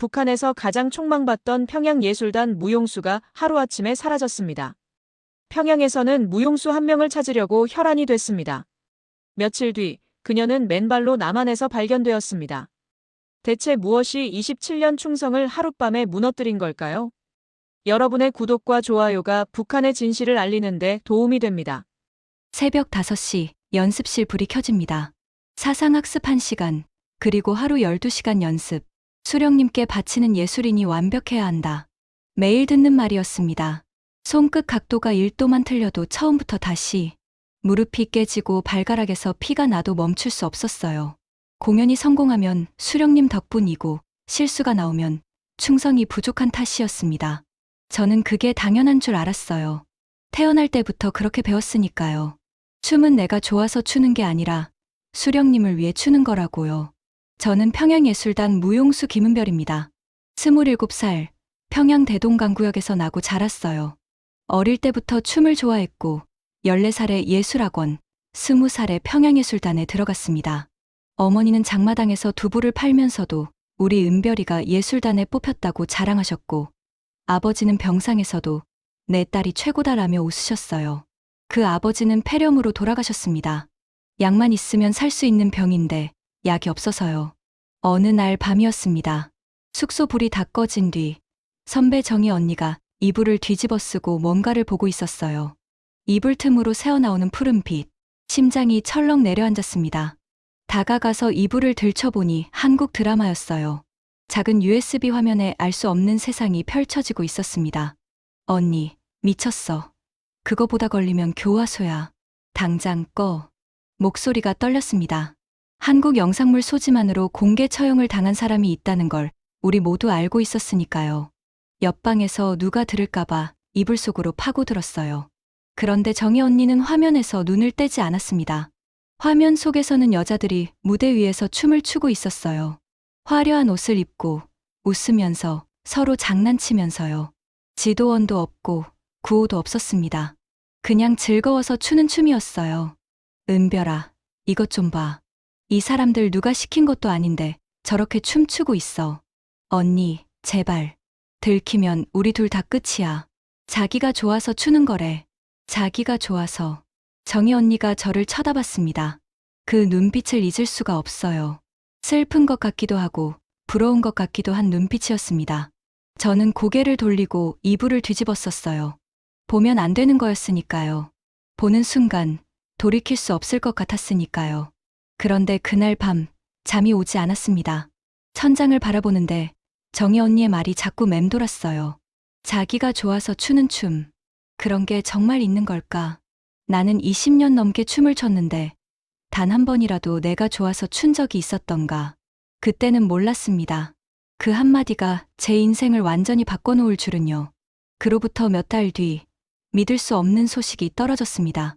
북한에서 가장 촉망받던 평양예술단 무용수가 하루아침에 사라졌습니다. 평양에서는 무용수 한 명을 찾으려고 혈안이 됐습니다. 며칠 뒤 그녀는 맨발로 남한에서 발견되었습니다. 대체 무엇이 27년 충성을 하룻밤에 무너뜨린 걸까요? 여러분의 구독과 좋아요가 북한의 진실을 알리는 데 도움이 됩니다. 새벽 5시 연습실 불이 켜집니다. 사상학습 1시간, 그리고 하루 12시간 연습. 수령님께 바치는 예술인이 완벽해야 한다. 매일 듣는 말이었습니다. 손끝 각도가 1도만 틀려도 처음부터 다시. 무릎이 깨지고 발가락에서 피가 나도 멈출 수 없었어요. 공연이 성공하면 수령님 덕분이고 실수가 나오면 충성이 부족한 탓이었습니다. 저는 그게 당연한 줄 알았어요. 태어날 때부터 그렇게 배웠으니까요. 춤은 내가 좋아서 추는 게 아니라 수령님을 위해 추는 거라고요. 저는 평양예술단 무용수 김은별입니다. 27살, 평양 대동강구역에서 나고 자랐어요. 어릴 때부터 춤을 좋아했고 14살에 예술학원, 20살에 평양예술단에 들어갔습니다. 어머니는 장마당에서 두부를 팔면서도 우리 은별이가 예술단에 뽑혔다고 자랑하셨고, 아버지는 병상에서도 내 딸이 최고다라며 웃으셨어요. 그 아버지는 폐렴으로 돌아가셨습니다. 약만 있으면 살 수 있는 병인데 약이 없어서요. 어느 날 밤이었습니다. 숙소 불이 다 꺼진 뒤 선배 정희 언니가 이불을 뒤집어 쓰고 뭔가를 보고 있었어요. 이불 틈으로 새어나오는 푸른 빛, 심장이 철렁 내려앉았습니다. 다가가서 이불을 들춰보니 한국 드라마였어요. 작은 USB 화면에 알 수 없는 세상이 펼쳐지고 있었습니다. 언니, 미쳤어. 그거보다 걸리면 교화소야. 당장 꺼. 목소리가 떨렸습니다. 한국 영상물 소지만으로 공개 처형을 당한 사람이 있다는 걸 우리 모두 알고 있었으니까요. 옆방에서 누가 들을까봐 이불 속으로 파고들었어요. 그런데 정희 언니는 화면에서 눈을 떼지 않았습니다. 화면 속에서는 여자들이 무대 위에서 춤을 추고 있었어요. 화려한 옷을 입고 웃으면서 서로 장난치면서요. 지도원도 없고 구호도 없었습니다. 그냥 즐거워서 추는 춤이었어요. 은별아, 이것 좀 봐. 이 사람들 누가 시킨 것도 아닌데 저렇게 춤추고 있어. 언니, 제발. 들키면 우리 둘 다 끝이야. 자기가 좋아서 추는 거래. 자기가 좋아서. 정희 언니가 저를 쳐다봤습니다. 그 눈빛을 잊을 수가 없어요. 슬픈 것 같기도 하고 부러운 것 같기도 한 눈빛이었습니다. 저는 고개를 돌리고 이불을 뒤집었었어요. 보면 안 되는 거였으니까요. 보는 순간 돌이킬 수 없을 것 같았으니까요. 그런데 그날 밤 잠이 오지 않았습니다. 천장을 바라보는데 정희 언니의 말이 자꾸 맴돌았어요. 자기가 좋아서 추는 춤. 그런 게 정말 있는 걸까? 나는 20년 넘게 춤을 췄는데 단 한 번이라도 내가 좋아서 춘 적이 있었던가. 그때는 몰랐습니다. 그 한마디가 제 인생을 완전히 바꿔놓을 줄은요. 그로부터 몇 달 뒤 믿을 수 없는 소식이 떨어졌습니다.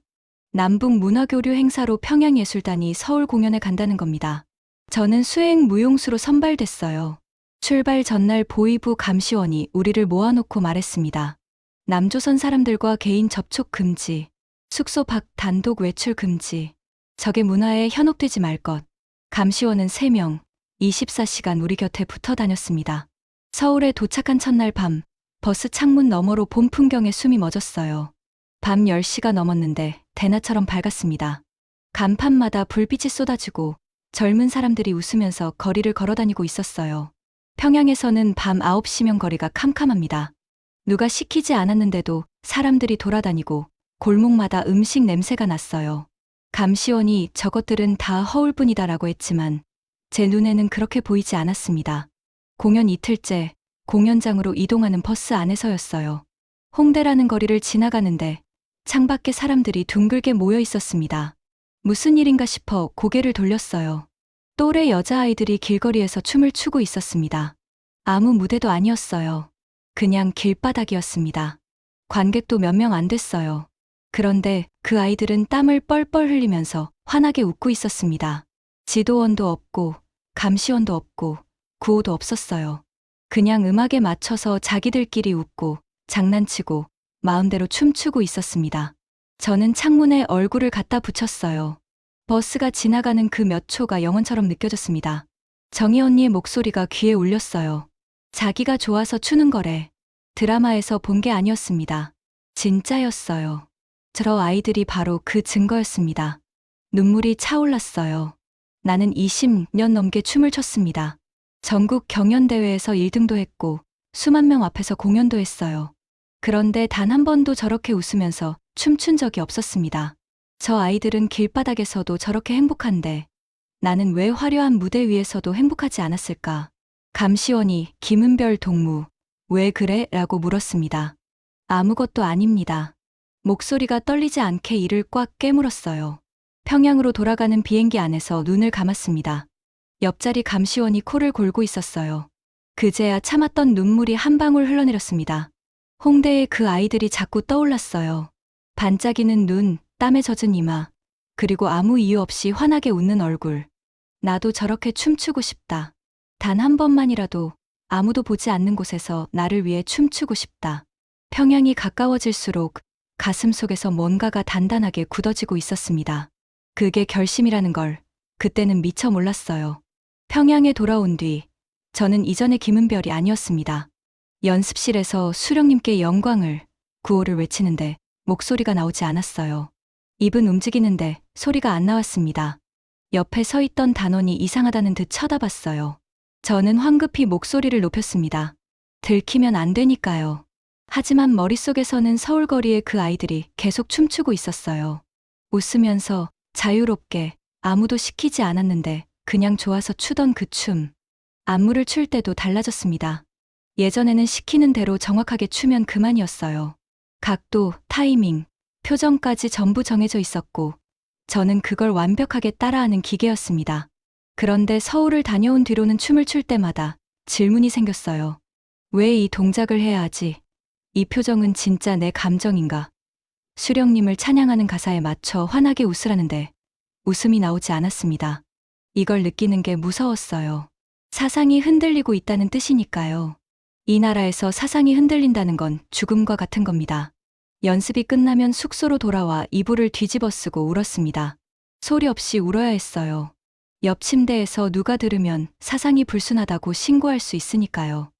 남북 문화교류 행사로 평양예술단이 서울 공연에 간다는 겁니다. 저는 수행 무용수로 선발됐어요. 출발 전날 보위부 감시원이 우리를 모아놓고 말했습니다. 남조선 사람들과 개인 접촉 금지, 숙소 밖 단독 외출 금지, 적의 문화에 현혹되지 말 것. 감시원은 3명, 24시간 우리 곁에 붙어 다녔습니다. 서울에 도착한 첫날 밤, 버스 창문 너머로 봄 풍경에 숨이 멎었어요. 밤 10시가 넘었는데 대낮처럼 밝았습니다. 간판마다 불빛이 쏟아지고 젊은 사람들이 웃으면서 거리를 걸어다니고 있었어요. 평양에서는 밤 9시면 거리가 캄캄합니다. 누가 시키지 않았는데도 사람들이 돌아다니고 골목마다 음식 냄새가 났어요. 감시원이 저것들은 다 허울뿐이다라고 했지만 제 눈에는 그렇게 보이지 않았습니다. 공연 이틀째 공연장으로 이동하는 버스 안에서였어요. 홍대라는 거리를 지나가는데 창밖에 사람들이 둥글게 모여 있었습니다. 무슨 일인가 싶어 고개를 돌렸어요. 또래 여자아이들이 길거리에서 춤을 추고 있었습니다. 아무 무대도 아니었어요. 그냥 길바닥이었습니다. 관객도 몇 명 안 됐어요. 그런데 그 아이들은 땀을 뻘뻘 흘리면서 환하게 웃고 있었습니다. 지도원도 없고 감시원도 없고 구호도 없었어요. 그냥 음악에 맞춰서 자기들끼리 웃고 장난치고 마음대로 춤추고 있었습니다. 저는 창문에 얼굴을 갖다 붙였어요. 버스가 지나가는 그 몇 초가 영원처럼 느껴졌습니다. 정희 언니의 목소리가 귀에 울렸어요. 자기가 좋아서 추는 거래. 드라마에서 본 게 아니었습니다. 진짜였어요. 저 아이들이 바로 그 증거였습니다. 눈물이 차올랐어요. 나는 20년 넘게 춤을 췄습니다. 전국 경연대회에서 1등도 했고 수만 명 앞에서 공연도 했어요. 그런데 단 한 번도 저렇게 웃으면서 춤춘 적이 없었습니다. 저 아이들은 길바닥에서도 저렇게 행복한데 나는 왜 화려한 무대 위에서도 행복하지 않았을까? 감시원이 김은별 동무, 왜 그래? 라고 물었습니다. 아무것도 아닙니다. 목소리가 떨리지 않게 이를 꽉 깨물었어요. 평양으로 돌아가는 비행기 안에서 눈을 감았습니다. 옆자리 감시원이 코를 골고 있었어요. 그제야 참았던 눈물이 한 방울 흘러내렸습니다. 홍대에 그 아이들이 자꾸 떠올랐어요. 반짝이는 눈, 땀에 젖은 이마, 그리고 아무 이유 없이 환하게 웃는 얼굴. 나도 저렇게 춤추고 싶다. 단 한 번만이라도 아무도 보지 않는 곳에서 나를 위해 춤추고 싶다. 평양이 가까워질수록 가슴 속에서 뭔가가 단단하게 굳어지고 있었습니다. 그게 결심이라는 걸 그때는 미처 몰랐어요. 평양에 돌아온 뒤 저는 이전의 김은별이 아니었습니다. 연습실에서 수령님께 영광을, 구호를 외치는데 목소리가 나오지 않았어요. 입은 움직이는데 소리가 안 나왔습니다. 옆에 서 있던 단원이 이상하다는 듯 쳐다봤어요. 저는 황급히 목소리를 높였습니다. 들키면 안 되니까요. 하지만 머릿속에서는 서울거리의 그 아이들이 계속 춤추고 있었어요. 웃으면서 자유롭게 아무도 시키지 않았는데 그냥 좋아서 추던 그 춤. 안무를 출 때도 달라졌습니다. 예전에는 시키는 대로 정확하게 추면 그만이었어요. 각도, 타이밍, 표정까지 전부 정해져 있었고 저는 그걸 완벽하게 따라하는 기계였습니다. 그런데 서울을 다녀온 뒤로는 춤을 출 때마다 질문이 생겼어요. 왜 이 동작을 해야 하지? 이 표정은 진짜 내 감정인가? 수령님을 찬양하는 가사에 맞춰 환하게 웃으라는데 웃음이 나오지 않았습니다. 이걸 느끼는 게 무서웠어요. 사상이 흔들리고 있다는 뜻이니까요. 이 나라에서 사상이 흔들린다는 건 죽음과 같은 겁니다. 연습이 끝나면 숙소로 돌아와 이불을 뒤집어 쓰고 울었습니다. 소리 없이 울어야 했어요. 옆 침대에서 누가 들으면 사상이 불순하다고 신고할 수 있으니까요.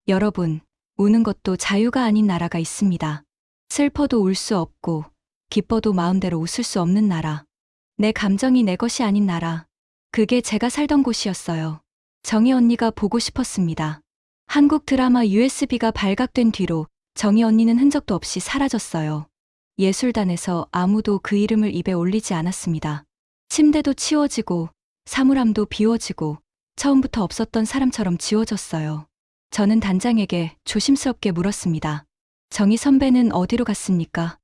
여러분, 우는 것도 자유가 아닌 나라가 있습니다. 슬퍼도 울 수 없고, 기뻐도 마음대로 웃을 수 없는 나라. 내 감정이 내 것이 아닌 나라. 그게 제가 살던 곳이었어요. 정희 언니가 보고 싶었습니다. 한국 드라마 USB가 발각된 뒤로 정희 언니는 흔적도 없이 사라졌어요. 예술단에서 아무도 그 이름을 입에 올리지 않았습니다. 침대도 치워지고 사물함도 비워지고 처음부터 없었던 사람처럼 지워졌어요. 저는 단장에게 조심스럽게 물었습니다. 정희 선배는 어디로 갔습니까?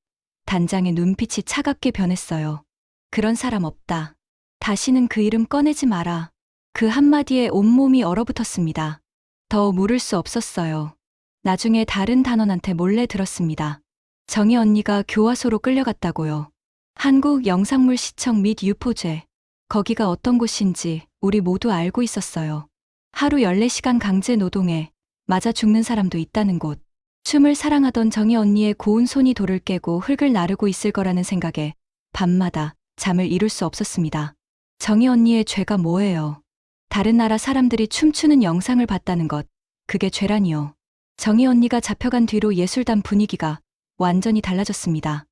단장의 눈빛이 차갑게 변했어요. 그런 사람 없다. 다시는 그 이름 꺼내지 마라. 그 한마디에 온몸이 얼어붙었습니다. 더 물을 수 없었어요. 나중에 다른 단원한테 몰래 들었습니다. 정희 언니가 교화소로 끌려갔다고요. 한국 영상물 시청 및 유포죄. 거기가 어떤 곳인지 우리 모두 알고 있었어요. 하루 14시간 강제 노동에 맞아 죽는 사람도 있다는 곳. 춤을 사랑하던 정희 언니의 고운 손이 돌을 깨고 흙을 나르고 있을 거라는 생각에 밤마다 잠을 이룰 수 없었습니다. 정희 언니의 죄가 뭐예요? 다른 나라 사람들이 춤추는 영상을 봤다는 것, 그게 죄라니요. 정희 언니가 잡혀간 뒤로 예술단 분위기가 완전히 달라졌습니다.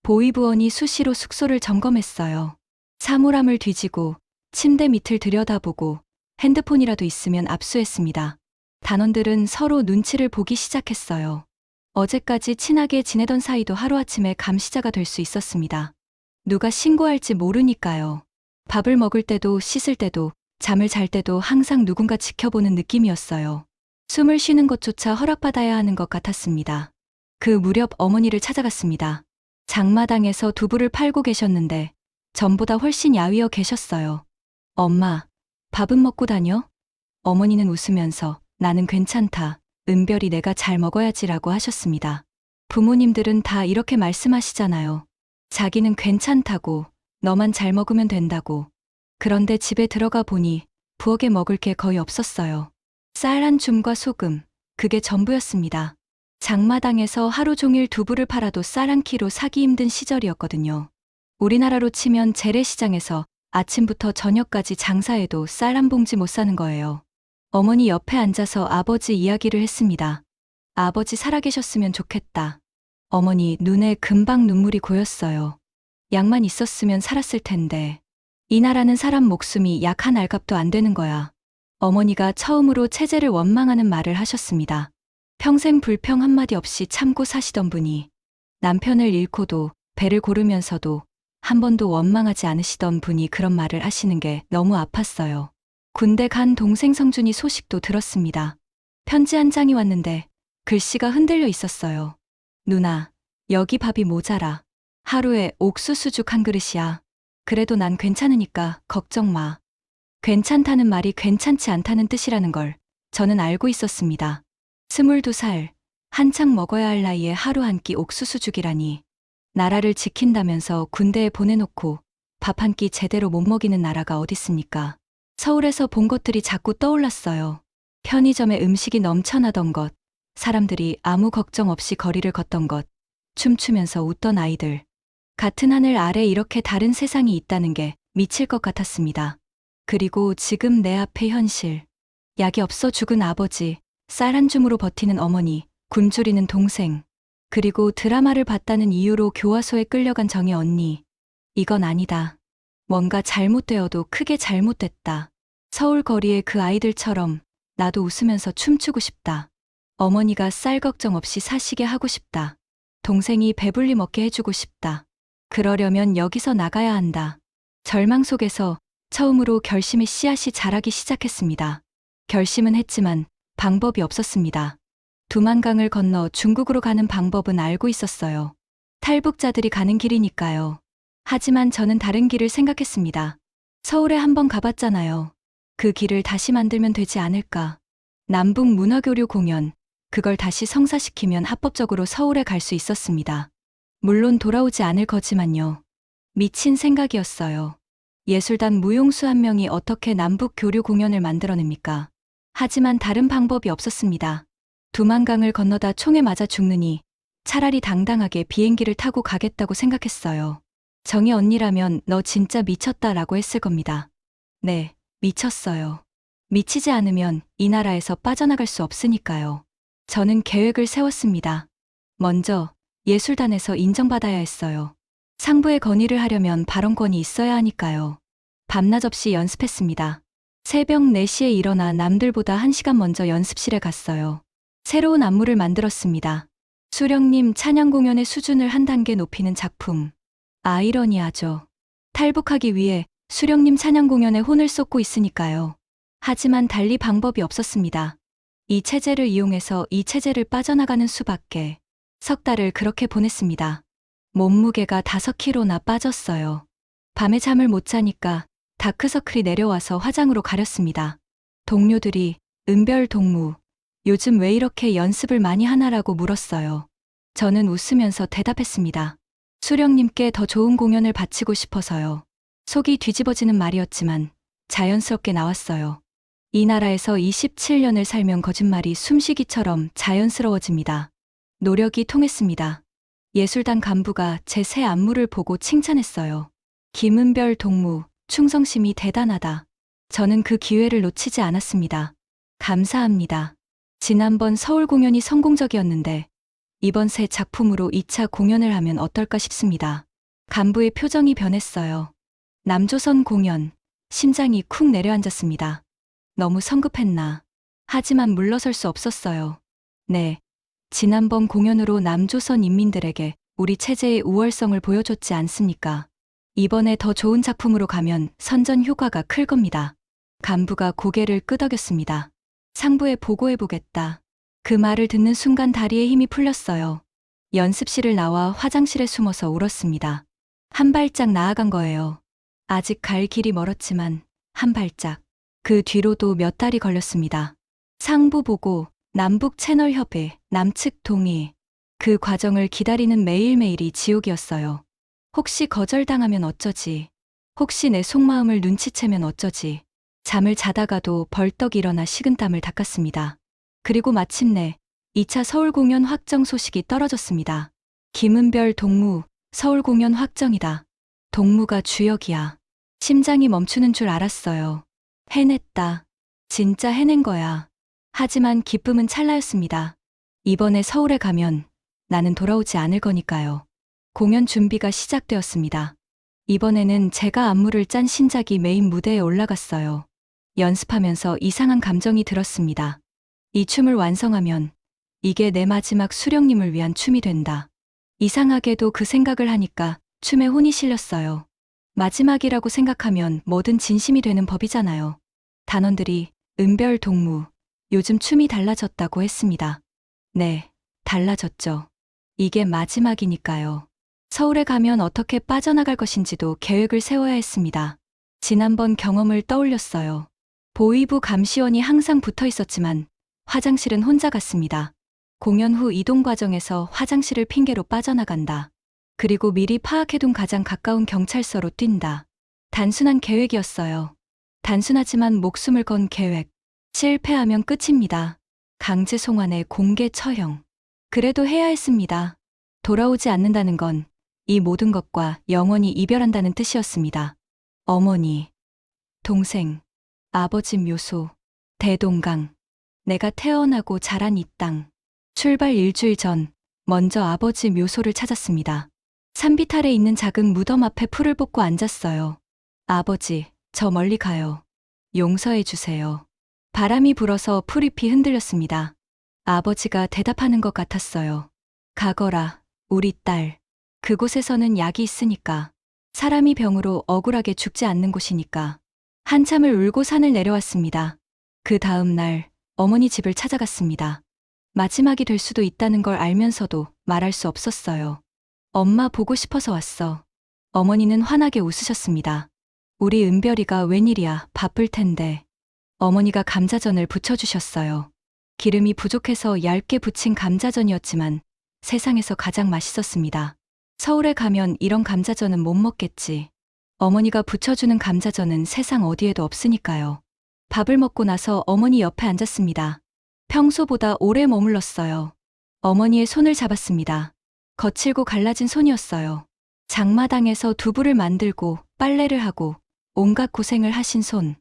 보위부원이 수시로 숙소를 점검했어요. 사물함을 뒤지고 침대 밑을 들여다보고 핸드폰이라도 있으면 압수했습니다. 단원들은 서로 눈치를 보기 시작했어요. 어제까지 친하게 지내던 사이도 하루아침에 감시자가 될 수 있었습니다. 누가 신고할지 모르니까요. 밥을 먹을 때도 씻을 때도 잠을 잘 때도 항상 누군가 지켜보는 느낌이었어요. 숨을 쉬는 것조차 허락받아야 하는 것 같았습니다. 그 무렵 어머니를 찾아갔습니다. 장마당에서 두부를 팔고 계셨는데 전보다 훨씬 야위어 계셨어요. 엄마, 밥은 먹고 다녀? 어머니는 웃으면서 나는 괜찮다. 은별이 내가 잘 먹어야지라고 하셨습니다. 부모님들은 다 이렇게 말씀하시잖아요. 자기는 괜찮다고, 너만 잘 먹으면 된다고. 그런데 집에 들어가 보니 부엌에 먹을 게 거의 없었어요. 쌀 한 줌과 소금, 그게 전부였습니다. 장마당에서 하루 종일 두부를 팔아도 쌀 한 키로 사기 힘든 시절이었거든요. 우리나라로 치면 재래시장에서 아침부터 저녁까지 장사해도 쌀 한 봉지 못 사는 거예요. 어머니 옆에 앉아서 아버지 이야기를 했습니다. 아버지 살아계셨으면 좋겠다. 어머니 눈에 금방 눈물이 고였어요. 약만 있었으면 살았을 텐데. 이 나라는 사람 목숨이 약 한 알값도 안 되는 거야. 어머니가 처음으로 체제를 원망하는 말을 하셨습니다. 평생 불평 한마디 없이 참고 사시던 분이 남편을 잃고도 배를 고르면서도 한 번도 원망하지 않으시던 분이 그런 말을 하시는 게 너무 아팠어요. 군대 간 동생 성준이 소식도 들었습니다. 편지 한 장이 왔는데 글씨가 흔들려 있었어요. 누나, 여기 밥이 모자라. 하루에 옥수수죽 한 그릇이야. 그래도 난 괜찮으니까 걱정 마. 괜찮다는 말이 괜찮지 않다는 뜻이라는 걸 저는 알고 있었습니다. 22살, 한창 먹어야 할 나이에 하루 한 끼 옥수수죽이라니. 나라를 지킨다면서 군대에 보내놓고 밥 한 끼 제대로 못 먹이는 나라가 어딨습니까? 서울에서 본 것들이 자꾸 떠올랐어요. 편의점에 음식이 넘쳐나던 것, 사람들이 아무 걱정 없이 거리를 걷던 것, 춤추면서 웃던 아이들. 같은 하늘 아래 이렇게 다른 세상이 있다는 게 미칠 것 같았습니다. 그리고 지금 내 앞에 현실. 약이 없어 죽은 아버지, 쌀 한 줌으로 버티는 어머니, 굶주리는 동생. 그리고 드라마를 봤다는 이유로 교화소에 끌려간 정희 언니. 이건 아니다. 뭔가 잘못되어도 크게 잘못됐다. 서울 거리의 그 아이들처럼 나도 웃으면서 춤추고 싶다. 어머니가 쌀 걱정 없이 사시게 하고 싶다. 동생이 배불리 먹게 해주고 싶다. 그러려면 여기서 나가야 한다. 절망 속에서 처음으로 결심의 씨앗이 자라기 시작했습니다. 결심은 했지만 방법이 없었습니다. 두만강을 건너 중국으로 가는 방법은 알고 있었어요. 탈북자들이 가는 길이니까요. 하지만 저는 다른 길을 생각했습니다. 서울에 한번 가봤잖아요. 그 길을 다시 만들면 되지 않을까. 남북 문화교류 공연, 그걸 다시 성사시키면 합법적으로 서울에 갈 수 있었습니다. 물론 돌아오지 않을 거지만요. 미친 생각이었어요. 예술단 무용수 한 명이 어떻게 남북 교류 공연을 만들어냅니까? 하지만 다른 방법이 없었습니다. 두만강을 건너다 총에 맞아 죽느니 차라리 당당하게 비행기를 타고 가겠다고 생각했어요. 정희 언니라면 너 진짜 미쳤다라고 했을 겁니다. 네, 미쳤어요. 미치지 않으면 이 나라에서 빠져나갈 수 없으니까요. 저는 계획을 세웠습니다. 먼저 예술단에서 인정받아야 했어요. 상부에 건의를 하려면 발언권이 있어야 하니까요. 밤낮 없이 연습했습니다. 새벽 4시에 일어나 남들보다 1시간 먼저 연습실에 갔어요. 새로운 안무를 만들었습니다. 수령님 찬양 공연의 수준을 한 단계 높이는 작품. 아이러니하죠. 탈북하기 위해 수령님 찬양 공연에 혼을 쏟고 있으니까요. 하지만 달리 방법이 없었습니다. 이 체제를 이용해서 이 체제를 빠져나가는 수밖에. 석 달을 그렇게 보냈습니다. 몸무게가 5kg나 빠졌어요. 밤에 잠을 못 자니까 다크서클이 내려와서 화장으로 가렸습니다. 동료들이 은별 동무, 요즘 왜 이렇게 연습을 많이 하나라고 물었어요. 저는 웃으면서 대답했습니다. 수령님께 더 좋은 공연을 바치고 싶어서요. 속이 뒤집어지는 말이었지만 자연스럽게 나왔어요. 이 나라에서 27년을 살면 거짓말이 숨쉬기처럼 자연스러워집니다. 노력이 통했습니다. 예술단 간부가 제 새 안무를 보고 칭찬했어요. 김은별 동무, 충성심이 대단하다. 저는 그 기회를 놓치지 않았습니다. 감사합니다. 지난번 서울 공연이 성공적이었는데 이번 새 작품으로 2차 공연을 하면 어떨까 싶습니다. 간부의 표정이 변했어요. 남조선 공연, 심장이 쿵 내려앉았습니다. 너무 성급했나. 하지만 물러설 수 없었어요. 네, 지난번 공연으로 남조선 인민들에게 우리 체제의 우월성을 보여줬지 않습니까? 이번에 더 좋은 작품으로 가면 선전 효과가 클 겁니다. 간부가 고개를 끄덕였습니다. 상부에 보고해보겠다. 그 말을 듣는 순간 다리에 힘이 풀렸어요. 연습실을 나와 화장실에 숨어서 울었습니다. 한 발짝 나아간 거예요. 아직 갈 길이 멀었지만 한 발짝. 그 뒤로도 몇 달이 걸렸습니다. 상부 보고, 남북 채널 협의, 남측 동의. 그 과정을 기다리는 매일매일이 지옥이었어요. 혹시 거절당하면 어쩌지? 혹시 내 속마음을 눈치채면 어쩌지? 잠을 자다가도 벌떡 일어나 식은땀을 닦았습니다. 그리고 마침내 2차 서울 공연 확정 소식이 떨어졌습니다. 김은별 동무, 서울 공연 확정이다. 동무가 주역이야. 심장이 멈추는 줄 알았어요. 해냈다. 진짜 해낸 거야. 하지만 기쁨은 찰나였습니다. 이번에 서울에 가면 나는 돌아오지 않을 거니까요. 공연 준비가 시작되었습니다. 이번에는 제가 안무를 짠 신작이 메인 무대에 올라갔어요. 연습하면서 이상한 감정이 들었습니다. 이 춤을 완성하면 이게 내 마지막 수령님을 위한 춤이 된다. 이상하게도 그 생각을 하니까 춤에 혼이 실렸어요. 마지막이라고 생각하면 뭐든 진심이 되는 법이잖아요. 단원들이 은별 동무, 요즘 춤이 달라졌다고 했습니다. 네, 달라졌죠. 이게 마지막이니까요. 서울에 가면 어떻게 빠져나갈 것인지도 계획을 세워야 했습니다. 지난번 경험을 떠올렸어요. 보이부 감시원이 항상 붙어 있었지만 화장실은 혼자 갔습니다. 공연 후 이동 과정에서 화장실을 핑계로 빠져나간다. 그리고 미리 파악해둔 가장 가까운 경찰서로 뛴다. 단순한 계획이었어요. 단순하지만 목숨을 건 계획. 실패하면 끝입니다. 강제 송환의 공개 처형. 그래도 해야 했습니다. 돌아오지 않는다는 건 이 모든 것과 영원히 이별한다는 뜻이었습니다. 어머니, 동생, 아버지 묘소, 대동강. 내가 태어나고 자란 이 땅. 출발 일주일 전 먼저 아버지 묘소를 찾았습니다. 산비탈에 있는 작은 무덤 앞에 풀을 뽑고 앉았어요. 아버지, 저 멀리 가요. 용서해 주세요. 바람이 불어서 풀잎이 흔들렸습니다. 아버지가 대답하는 것 같았어요. 가거라, 우리 딸. 그곳에서는 약이 있으니까. 사람이 병으로 억울하게 죽지 않는 곳이니까. 한참을 울고 산을 내려왔습니다. 그 다음 날 어머니 집을 찾아갔습니다. 마지막이 될 수도 있다는 걸 알면서도 말할 수 없었어요. 엄마 보고 싶어서 왔어. 어머니는 환하게 웃으셨습니다. 우리 은별이가 웬일이야, 바쁠 텐데. 어머니가 감자전을 부쳐주셨어요. 기름이 부족해서 얇게 부친 감자전이었지만 세상에서 가장 맛있었습니다. 서울에 가면 이런 감자전은 못 먹겠지. 어머니가 부쳐주는 감자전은 세상 어디에도 없으니까요. 밥을 먹고 나서 어머니 옆에 앉았습니다. 평소보다 오래 머물렀어요. 어머니의 손을 잡았습니다. 거칠고 갈라진 손이었어요. 장마당에서 두부를 만들고 빨래를 하고 온갖 고생을 하신 손.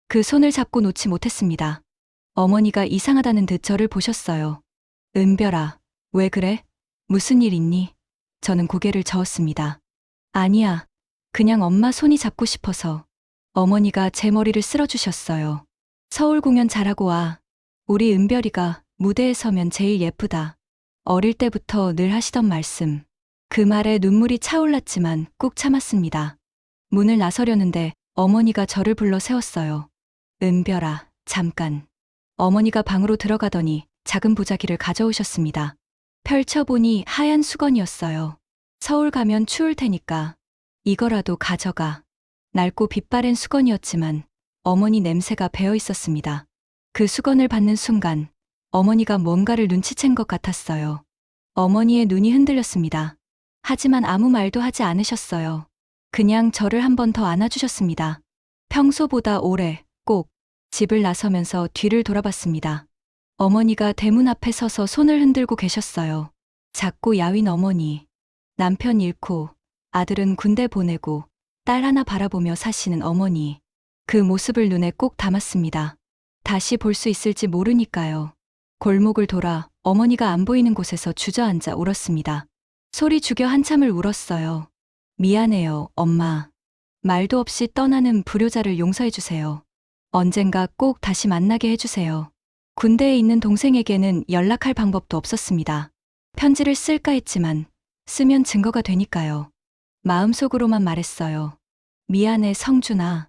그 손을 잡고 놓지 못했습니다. 어머니가 이상하다는 듯 저를 보셨어요. 은별아, 왜 그래? 무슨 일 있니? 저는 고개를 저었습니다. 아니야, 그냥 엄마 손이 잡고 싶어서. 어머니가 제 머리를 쓸어주셨어요. 서울 공연 잘하고 와. 우리 은별이가 무대에 서면 제일 예쁘다. 어릴 때부터 늘 하시던 말씀. 그 말에 눈물이 차올랐지만 꾹 참았습니다. 문을 나서려는데 어머니가 저를 불러 세웠어요. 은별아, 잠깐. 어머니가 방으로 들어가더니 작은 보자기를 가져오셨습니다. 펼쳐보니 하얀 수건이었어요. 서울 가면 추울 테니까 이거라도 가져가. 낡고 빛바랜 수건이었지만 어머니 냄새가 배어 있었습니다. 그 수건을 받는 순간 어머니가 뭔가를 눈치챈 것 같았어요. 어머니의 눈이 흔들렸습니다. 하지만 아무 말도 하지 않으셨어요. 그냥 저를 한 번 더 안아주셨습니다. 평소보다 오래, 꼭. 집을 나서면서 뒤를 돌아봤습니다. 어머니가 대문 앞에 서서 손을 흔들고 계셨어요. 작고 야윈 어머니. 남편 잃고 아들은 군대 보내고 딸 하나 바라보며 사시는 어머니. 그 모습을 눈에 꼭 담았습니다. 다시 볼 수 있을지 모르니까요. 골목을 돌아 어머니가 안 보이는 곳에서 주저앉아 울었습니다. 소리 죽여 한참을 울었어요. 미안해요, 엄마. 말도 없이 떠나는 불효자를 용서해주세요. 언젠가 꼭 다시 만나게 해주세요. 군대에 있는 동생에게는 연락할 방법도 없었습니다. 편지를 쓸까 했지만 쓰면 증거가 되니까요. 마음속으로만 말했어요. 미안해, 성준아.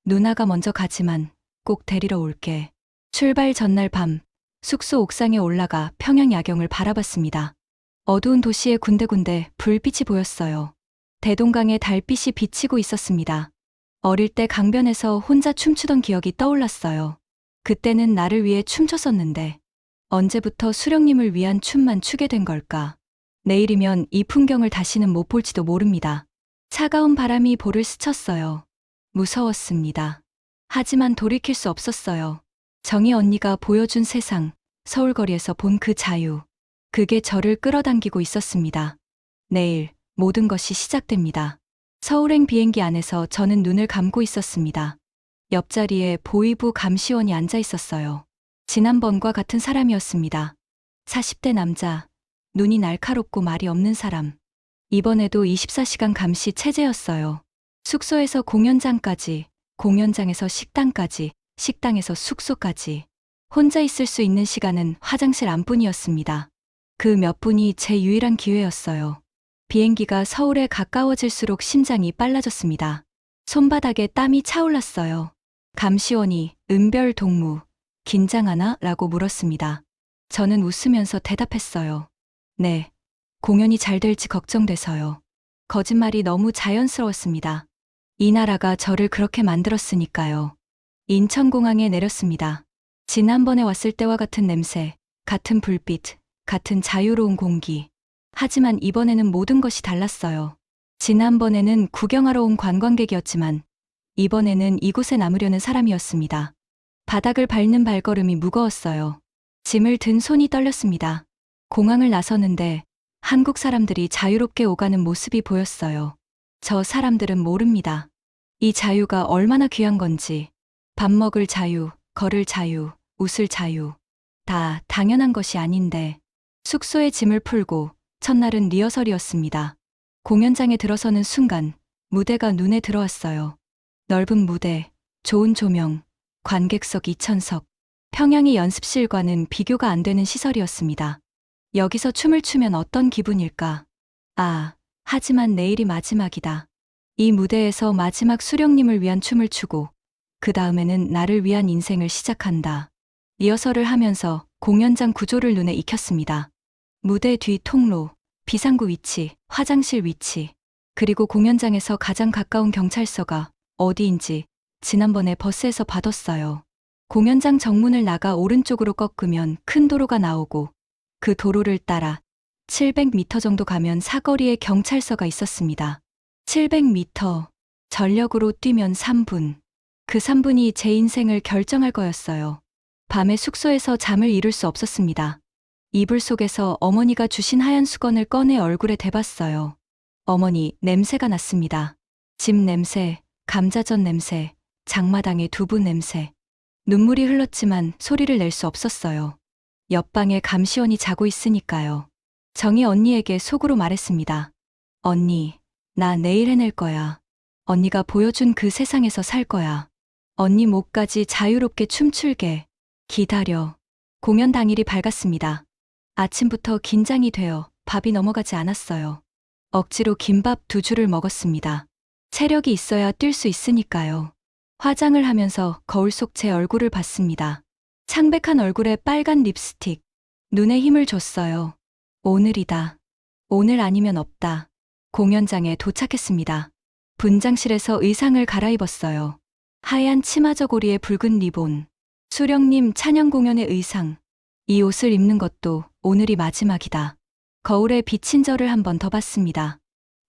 누나가 먼저 가지만 꼭 데리러 올게. 출발 전날 밤 숙소 옥상에 올라가 평양 야경을 바라봤습니다. 어두운 도시에 군데군데 불빛이 보였어요. 대동강에 달빛이 비치고 있었습니다. 어릴 때 강변에서 혼자 춤추던 기억이 떠올랐어요. 그때는 나를 위해 춤췄었는데 언제부터 수령님을 위한 춤만 추게 된 걸까? 내일이면 이 풍경을 다시는 못 볼지도 모릅니다. 차가운 바람이 볼을 스쳤어요. 무서웠습니다. 하지만 돌이킬 수 없었어요. 정희 언니가 보여준 세상, 서울거리에서 본 그 자유. 그게 저를 끌어당기고 있었습니다. 내일 모든 것이 시작됩니다. 서울행 비행기 안에서 저는 눈을 감고 있었습니다. 옆자리에 보위부 감시원이 앉아 있었어요. 지난번과 같은 사람이었습니다. 40대 남자, 눈이 날카롭고 말이 없는 사람. 이번에도 24시간 감시 체제였어요. 숙소에서 공연장까지, 공연장에서 식당까지, 식당에서 숙소까지. 혼자 있을 수 있는 시간은 화장실 안뿐이었습니다. 그 몇 분이 제 유일한 기회였어요. 비행기가 서울에 가까워질수록 심장이 빨라졌습니다. 손바닥에 땀이 차올랐어요. 감시원이 은별 동무, 긴장하나? 라고 물었습니다. 저는 웃으면서 대답했어요. 네, 공연이 잘 될지 걱정돼서요. 거짓말이 너무 자연스러웠습니다. 이 나라가 저를 그렇게 만들었으니까요. 인천공항에 내렸습니다. 지난번에 왔을 때와 같은 냄새, 같은 불빛, 같은 자유로운 공기. 하지만 이번에는 모든 것이 달랐어요. 지난번에는 구경하러 온 관광객이었지만 이번에는 이곳에 남으려는 사람이었습니다. 바닥을 밟는 발걸음이 무거웠어요. 짐을 든 손이 떨렸습니다. 공항을 나서는데 한국 사람들이 자유롭게 오가는 모습이 보였어요. 저 사람들은 모릅니다. 이 자유가 얼마나 귀한 건지. 밥 먹을 자유, 걸을 자유, 웃을 자유. 다 당연한 것이 아닌데. 숙소에 짐을 풀고 첫날은 리허설이었습니다. 공연장에 들어서는 순간 무대가 눈에 들어왔어요. 넓은 무대, 좋은 조명, 관객석 2,000석. 평양의 연습실과는 비교가 안 되는 시설이었습니다. 여기서 춤을 추면 어떤 기분일까? 아, 하지만 내일이 마지막이다. 이 무대에서 마지막 수령님을 위한 춤을 추고 그 다음에는 나를 위한 인생을 시작한다. 리허설을 하면서 공연장 구조를 눈에 익혔습니다. 무대 뒤 통로, 비상구 위치, 화장실 위치, 그리고 공연장에서 가장 가까운 경찰서가 어디인지 지난번에 버스에서 봐뒀어요. 공연장 정문을 나가 오른쪽으로 꺾으면 큰 도로가 나오고 그 도로를 따라 700m 정도 가면 사거리에 경찰서가 있었습니다. 700m, 전력으로 뛰면 3분. 그 3분이 제 인생을 결정할 거였어요. 밤에 숙소에서 잠을 이룰 수 없었습니다. 이불 속에서 어머니가 주신 하얀 수건을 꺼내 얼굴에 대봤어요. 어머니, 냄새가 났습니다. 집 냄새, 감자전 냄새, 장마당의 두부 냄새. 눈물이 흘렀지만 소리를 낼 수 없었어요. 옆방에 감시원이 자고 있으니까요. 정희 언니에게 속으로 말했습니다. 언니, 나 내일 해낼 거야. 언니가 보여준 그 세상에서 살 거야. 언니 목까지 자유롭게 춤출게. 기다려. 공연 당일이 밝았습니다. 아침부터 긴장이 되어 밥이 넘어가지 않았어요. 억지로 김밥 2줄을 먹었습니다. 체력이 있어야 뛸 수 있으니까요. 화장을 하면서 거울 속 제 얼굴을 봤습니다. 창백한 얼굴에 빨간 립스틱. 눈에 힘을 줬어요. 오늘이다. 오늘 아니면 없다. 공연장에 도착했습니다. 분장실에서 의상을 갈아입었어요. 하얀 치마 저고리에 붉은 리본. 수령님 찬양 공연의 의상. 이 옷을 입는 것도 오늘이 마지막이다. 거울에 비친 저를 한 번 더 봤습니다.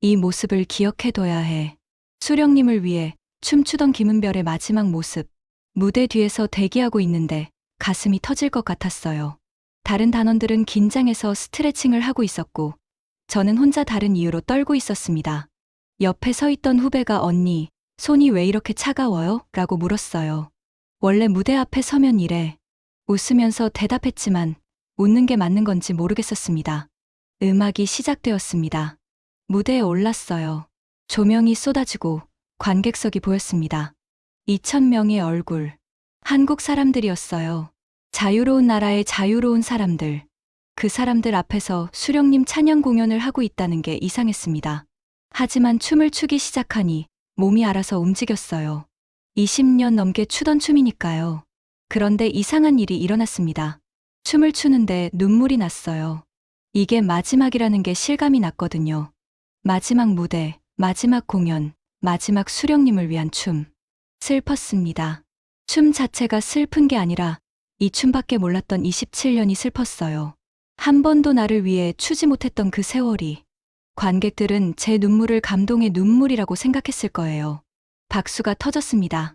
이 모습을 기억해둬야 해. 수령님을 위해 춤추던 김은별의 마지막 모습. 무대 뒤에서 대기하고 있는데 가슴이 터질 것 같았어요. 다른 단원들은 긴장해서 스트레칭을 하고 있었고 저는 혼자 다른 이유로 떨고 있었습니다. 옆에 서 있던 후배가 언니, 손이 왜 이렇게 차가워요? 라고 물었어요. 원래 무대 앞에 서면 이래. 웃으면서 대답했지만 웃는 게 맞는 건지 모르겠었습니다. 음악이 시작되었습니다. 무대에 올랐어요. 조명이 쏟아지고 관객석이 보였습니다. 2,000명의 얼굴. 한국 사람들이었어요. 자유로운 나라의 자유로운 사람들. 그 사람들 앞에서 수령님 찬양 공연을 하고 있다는 게 이상했습니다. 하지만 춤을 추기 시작하니 몸이 알아서 움직였어요. 20년 넘게 추던 춤이니까요. 그런데 이상한 일이 일어났습니다. 춤을 추는데 눈물이 났어요. 이게 마지막이라는 게 실감이 났거든요. 마지막 무대, 마지막 공연, 마지막 수령님을 위한 춤. 슬펐습니다. 춤 자체가 슬픈 게 아니라 이 춤밖에 몰랐던 27년이 슬펐어요. 한 번도 나를 위해 추지 못했던 그 세월이. 관객들은 제 눈물을 감동의 눈물이라고 생각했을 거예요. 박수가 터졌습니다.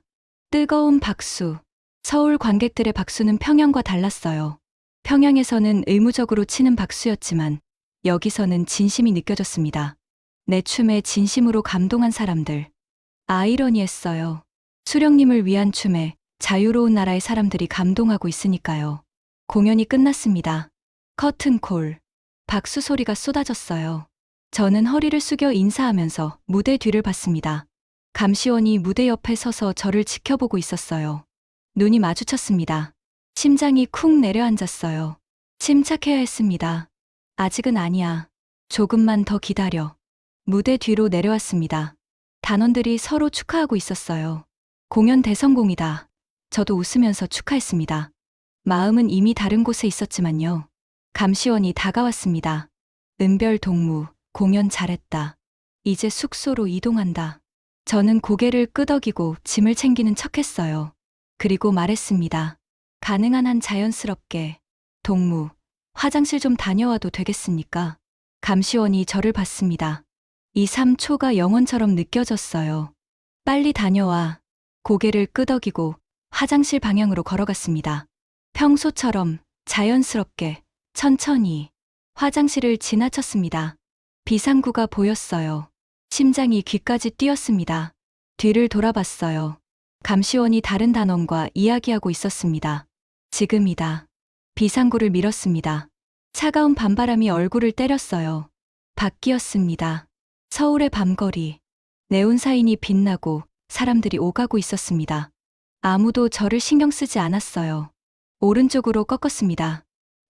뜨거운 박수. 서울 관객들의 박수는 평양과 달랐어요. 평양에서는 의무적으로 치는 박수였지만 여기서는 진심이 느껴졌습니다. 내 춤에 진심으로 감동한 사람들. 아이러니했어요. 수령님을 위한 춤에 자유로운 나라의 사람들이 감동하고 있으니까요. 공연이 끝났습니다. 커튼콜. 박수 소리가 쏟아졌어요. 저는 허리를 숙여 인사하면서 무대 뒤를 봤습니다. 감시원이 무대 옆에 서서 저를 지켜보고 있었어요. 눈이 마주쳤습니다. 심장이 쿵 내려앉았어요. 침착해야 했습니다. 아직은 아니야. 조금만 더 기다려. 무대 뒤로 내려왔습니다. 단원들이 서로 축하하고 있었어요. 공연 대성공이다. 저도 웃으면서 축하했습니다. 마음은 이미 다른 곳에 있었지만요. 감시원이 다가왔습니다. 은별 동무, 공연 잘했다. 이제 숙소로 이동한다. 저는 고개를 끄덕이고 짐을 챙기는 척했어요. 그리고 말했습니다. 가능한 한 자연스럽게. 동무, 화장실 좀 다녀와도 되겠습니까? 감시원이 저를 봤습니다. 2, 3초가 영원처럼 느껴졌어요. 빨리 다녀와. 고개를 끄덕이고 화장실 방향으로 걸어갔습니다. 평소처럼 자연스럽게 천천히 화장실을 지나쳤습니다. 비상구가 보였어요. 심장이 귀까지 뛰었습니다. 뒤를 돌아봤어요. 감시원이 다른 단원과 이야기하고 있었습니다. 지금이다. 비상구를 밀었습니다. 차가운 밤바람이 얼굴을 때렸어요. 밖이었습니다. 서울의 밤거리. 네온사인이 빛나고 사람들이 오가고 있었습니다. 아무도 저를 신경 쓰지 않았어요. 오른쪽으로 꺾었습니다.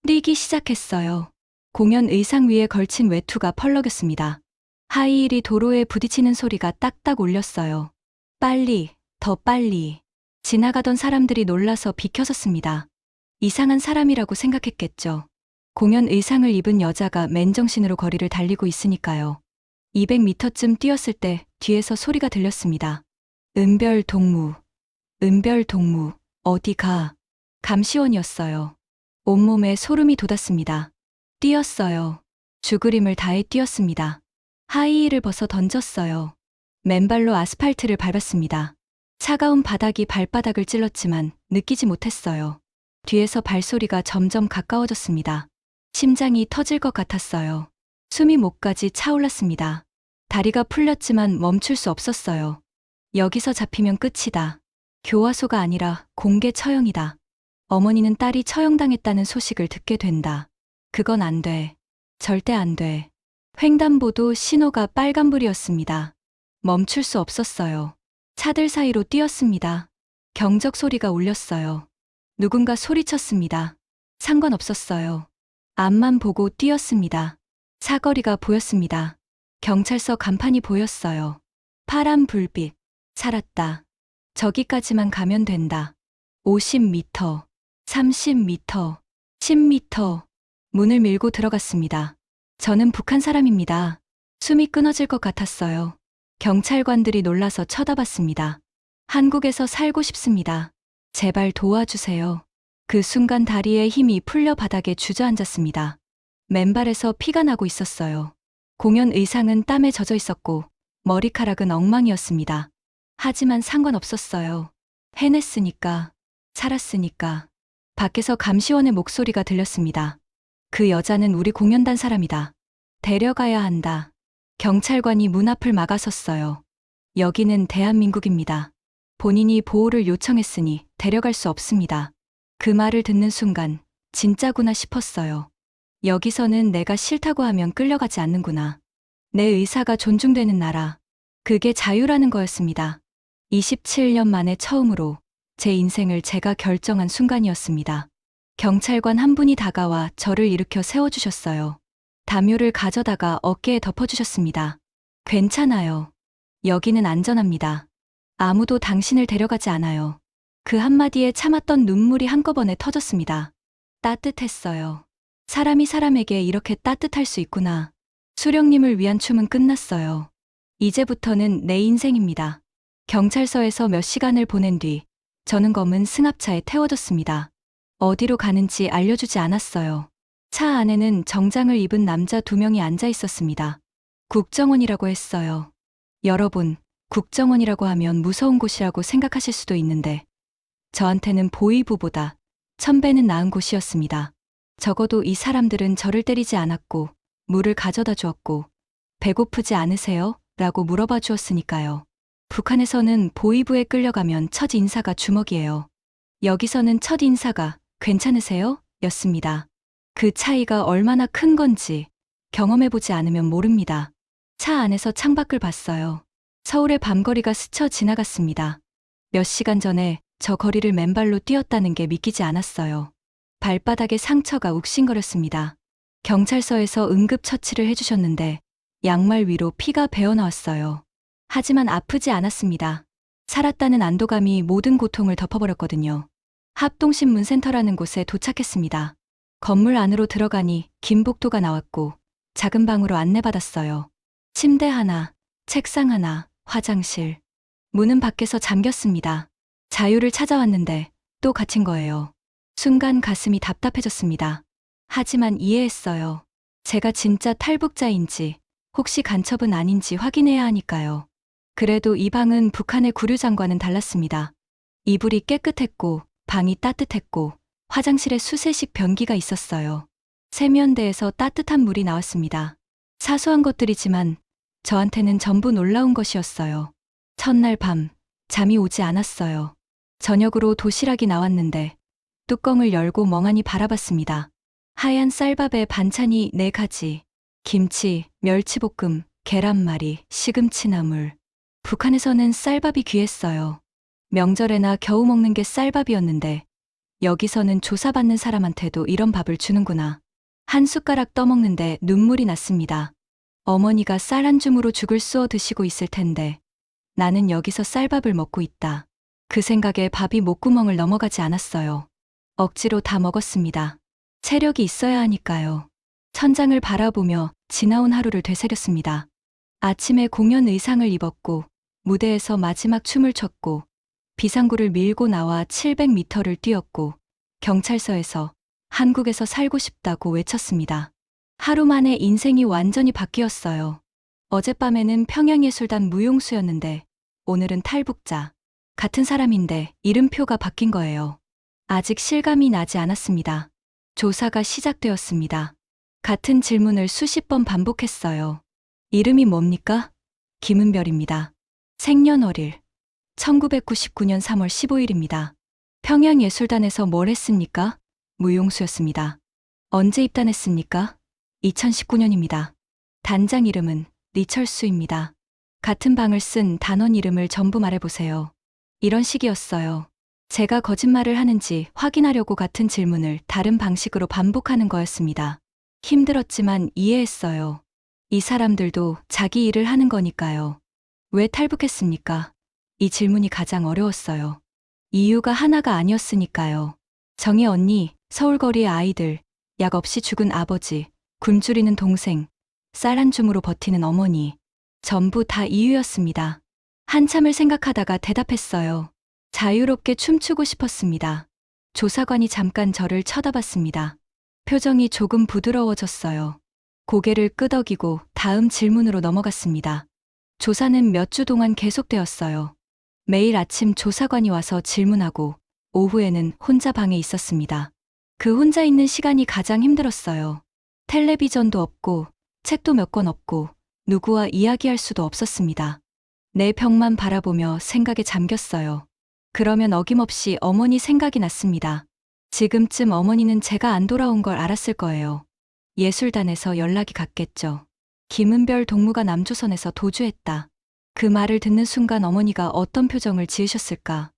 뛰기 시작했어요. 공연 의상 위에 걸친 외투가 펄럭였습니다. 하이힐이 도로에 부딪히는 소리가 딱딱 울렸어요. 빨리, 더 빨리. 지나가던 사람들이 놀라서 비켜섰습니다. 이상한 사람이라고 생각했겠죠. 공연 의상을 입은 여자가 맨정신으로 거리를 달리고 있으니까요. 200m쯤 뛰었을 때 뒤에서 소리가 들렸습니다. 은별 동무, 은별 동무, 어디 가? 감시원이었어요. 온몸에 소름이 돋았습니다. 뛰었어요. 죽으림을 다해 뛰었습니다. 하이힐을 벗어 던졌어요. 맨발로 아스팔트를 밟았습니다. 차가운 바닥이 발바닥을 찔렀지만 느끼지 못했어요. 뒤에서 발소리가 점점 가까워졌습니다. 심장이 터질 것 같았어요. 숨이 목까지 차올랐습니다. 다리가 풀렸지만 멈출 수 없었어요. 여기서 잡히면 끝이다. 교화소가 아니라 공개 처형이다. 어머니는 딸이 처형당했다는 소식을 듣게 된다. 그건 안 돼. 절대 안 돼. 횡단보도 신호가 빨간불이었습니다. 멈출 수 없었어요. 차들 사이로 뛰었습니다. 경적 소리가 울렸어요. 누군가 소리쳤습니다. 상관없었어요. 앞만 보고 뛰었습니다. 사거리가 보였습니다. 경찰서 간판이 보였어요. 파란 불빛. 살았다. 저기까지만 가면 된다. 50m, 30m, 10m. 문을 밀고 들어갔습니다. 저는 북한 사람입니다. 숨이 끊어질 것 같았어요. 경찰관들이 놀라서 쳐다봤습니다. 한국에서 살고 싶습니다. 제발 도와주세요. 그 순간 다리에 힘이 풀려 바닥에 주저앉았습니다. 맨발에서 피가 나고 있었어요. 공연 의상은 땀에 젖어 있었고 머리카락은 엉망이었습니다. 하지만 상관없었어요. 해냈으니까, 살았으니까. 밖에서 감시원의 목소리가 들렸습니다. 그 여자는 우리 공연단 사람이다. 데려가야 한다. 경찰관이 문 앞을 막아섰어요. 여기는 대한민국입니다. 본인이 보호를 요청했으니 데려갈 수 없습니다. 그 말을 듣는 순간 진짜구나 싶었어요. 여기서는 내가 싫다고 하면 끌려가지 않는구나. 내 의사가 존중되는 나라. 그게 자유라는 거였습니다. 27년 만에 처음으로 제 인생을 제가 결정한 순간이었습니다. 경찰관 한 분이 다가와 저를 일으켜 세워주셨어요. 담요를 가져다가 어깨에 덮어주셨습니다. 괜찮아요. 여기는 안전합니다. 아무도 당신을 데려가지 않아요. 그 한마디에 참았던 눈물이 한꺼번에 터졌습니다. 따뜻했어요. 사람이 사람에게 이렇게 따뜻할 수 있구나. 수령님을 위한 춤은 끝났어요. 이제부터는 내 인생입니다. 경찰서에서 몇 시간을 보낸 뒤 저는 검은 승합차에 태워졌습니다. 어디로 가는지 알려주지 않았어요. 차 안에는 정장을 입은 남자 2명이 앉아 있었습니다. 국정원이라고 했어요. 여러분, 국정원이라고 하면 무서운 곳이라고 생각하실 수도 있는데 저한테는 보위부보다 1000배는 나은 곳이었습니다. 적어도 이 사람들은 저를 때리지 않았고 물을 가져다 주었고 배고프지 않으세요? 라고 물어봐 주었으니까요. 북한에서는 보위부에 끌려가면 첫 인사가 주먹이에요. 여기서는 첫 인사가 괜찮으세요? 였습니다. 그 차이가 얼마나 큰 건지 경험해보지 않으면 모릅니다. 차 안에서 창밖을 봤어요. 서울의 밤거리가 스쳐 지나갔습니다. 몇 시간 전에 저 거리를 맨발로 뛰었다는 게 믿기지 않았어요. 발바닥에 상처가 욱신거렸습니다. 경찰서에서 응급처치를 해주셨는데 양말 위로 피가 배어나왔어요. 하지만 아프지 않았습니다. 살았다는 안도감이 모든 고통을 덮어버렸거든요. 합동신문센터라는 곳에 도착했습니다. 건물 안으로 들어가니 김복도가 나왔고 작은 방으로 안내받았어요. 침대 하나, 책상 하나, 화장실. 문은 밖에서 잠겼습니다. 자유를 찾아왔는데 또 갇힌 거예요. 순간 가슴이 답답해졌습니다. 하지만 이해했어요. 제가 진짜 탈북자인지 혹시 간첩은 아닌지 확인해야 하니까요. 그래도 이 방은 북한의 구류장과는 달랐습니다. 이불이 깨끗했고 방이 따뜻했고 화장실에 수세식 변기가 있었어요. 세면대에서 따뜻한 물이 나왔습니다. 사소한 것들이지만 저한테는 전부 놀라운 것이었어요. 첫날 밤 잠이 오지 않았어요. 저녁으로 도시락이 나왔는데 뚜껑을 열고 멍하니 바라봤습니다. 하얀 쌀밥에 반찬이 4가지. 김치, 멸치볶음, 계란말이, 시금치나물. 북한에서는 쌀밥이 귀했어요. 명절에나 겨우 먹는 게 쌀밥이었는데 여기서는 조사받는 사람한테도 이런 밥을 주는구나. 한 숟가락 떠먹는데 눈물이 났습니다. 어머니가 쌀 한 줌으로 죽을 쑤어 드시고 있을 텐데 나는 여기서 쌀밥을 먹고 있다. 그 생각에 밥이 목구멍을 넘어가지 않았어요. 억지로 다 먹었습니다. 체력이 있어야 하니까요. 천장을 바라보며 지나온 하루를 되새겼습니다. 아침에 공연 의상을 입었고 무대에서 마지막 춤을 췄고 비상구를 밀고 나와 700m를 뛰었고 경찰서에서 한국에서 살고 싶다고 외쳤습니다. 하루 만에 인생이 완전히 바뀌었어요. 어젯밤에는 평양예술단 무용수였는데 오늘은 탈북자. 같은 사람인데 이름표가 바뀐 거예요. 아직 실감이 나지 않았습니다. 조사가 시작되었습니다. 같은 질문을 수십 번 반복했어요. 이름이 뭡니까? 김은별입니다. 생년월일 1999년 3월 15일입니다. 평양예술단에서 뭘 했습니까? 무용수였습니다. 언제 입단했습니까? 2019년입니다. 단장 이름은 리철수입니다. 같은 방을 쓴 단원 이름을 전부 말해보세요. 이런 식이었어요. 제가 거짓말을 하는지 확인하려고 같은 질문을 다른 방식으로 반복하는 거였습니다. 힘들었지만 이해했어요. 이 사람들도 자기 일을 하는 거니까요. 왜 탈북했습니까? 이 질문이 가장 어려웠어요. 이유가 하나가 아니었으니까요. 정혜 언니, 서울거리의 아이들, 약 없이 죽은 아버지, 굶주리는 동생, 쌀 한 줌으로 버티는 어머니. 전부 다 이유였습니다. 한참을 생각하다가 대답했어요. 자유롭게 춤추고 싶었습니다. 조사관이 잠깐 저를 쳐다봤습니다. 표정이 조금 부드러워졌어요. 고개를 끄덕이고 다음 질문으로 넘어갔습니다. 조사는 몇 주 동안 계속되었어요. 매일 아침 조사관이 와서 질문하고 오후에는 혼자 방에 있었습니다. 그 혼자 있는 시간이 가장 힘들었어요. 텔레비전도 없고 책도 몇 권 없고 누구와 이야기할 수도 없었습니다. 내 벽만 바라보며 생각에 잠겼어요. 그러면 어김없이 어머니 생각이 났습니다. 지금쯤 어머니는 제가 안 돌아온 걸 알았을 거예요. 예술단에서 연락이 갔겠죠. 김은별 동무가 남조선에서 도주했다. 그 말을 듣는 순간 어머니가 어떤 표정을 지으셨을까?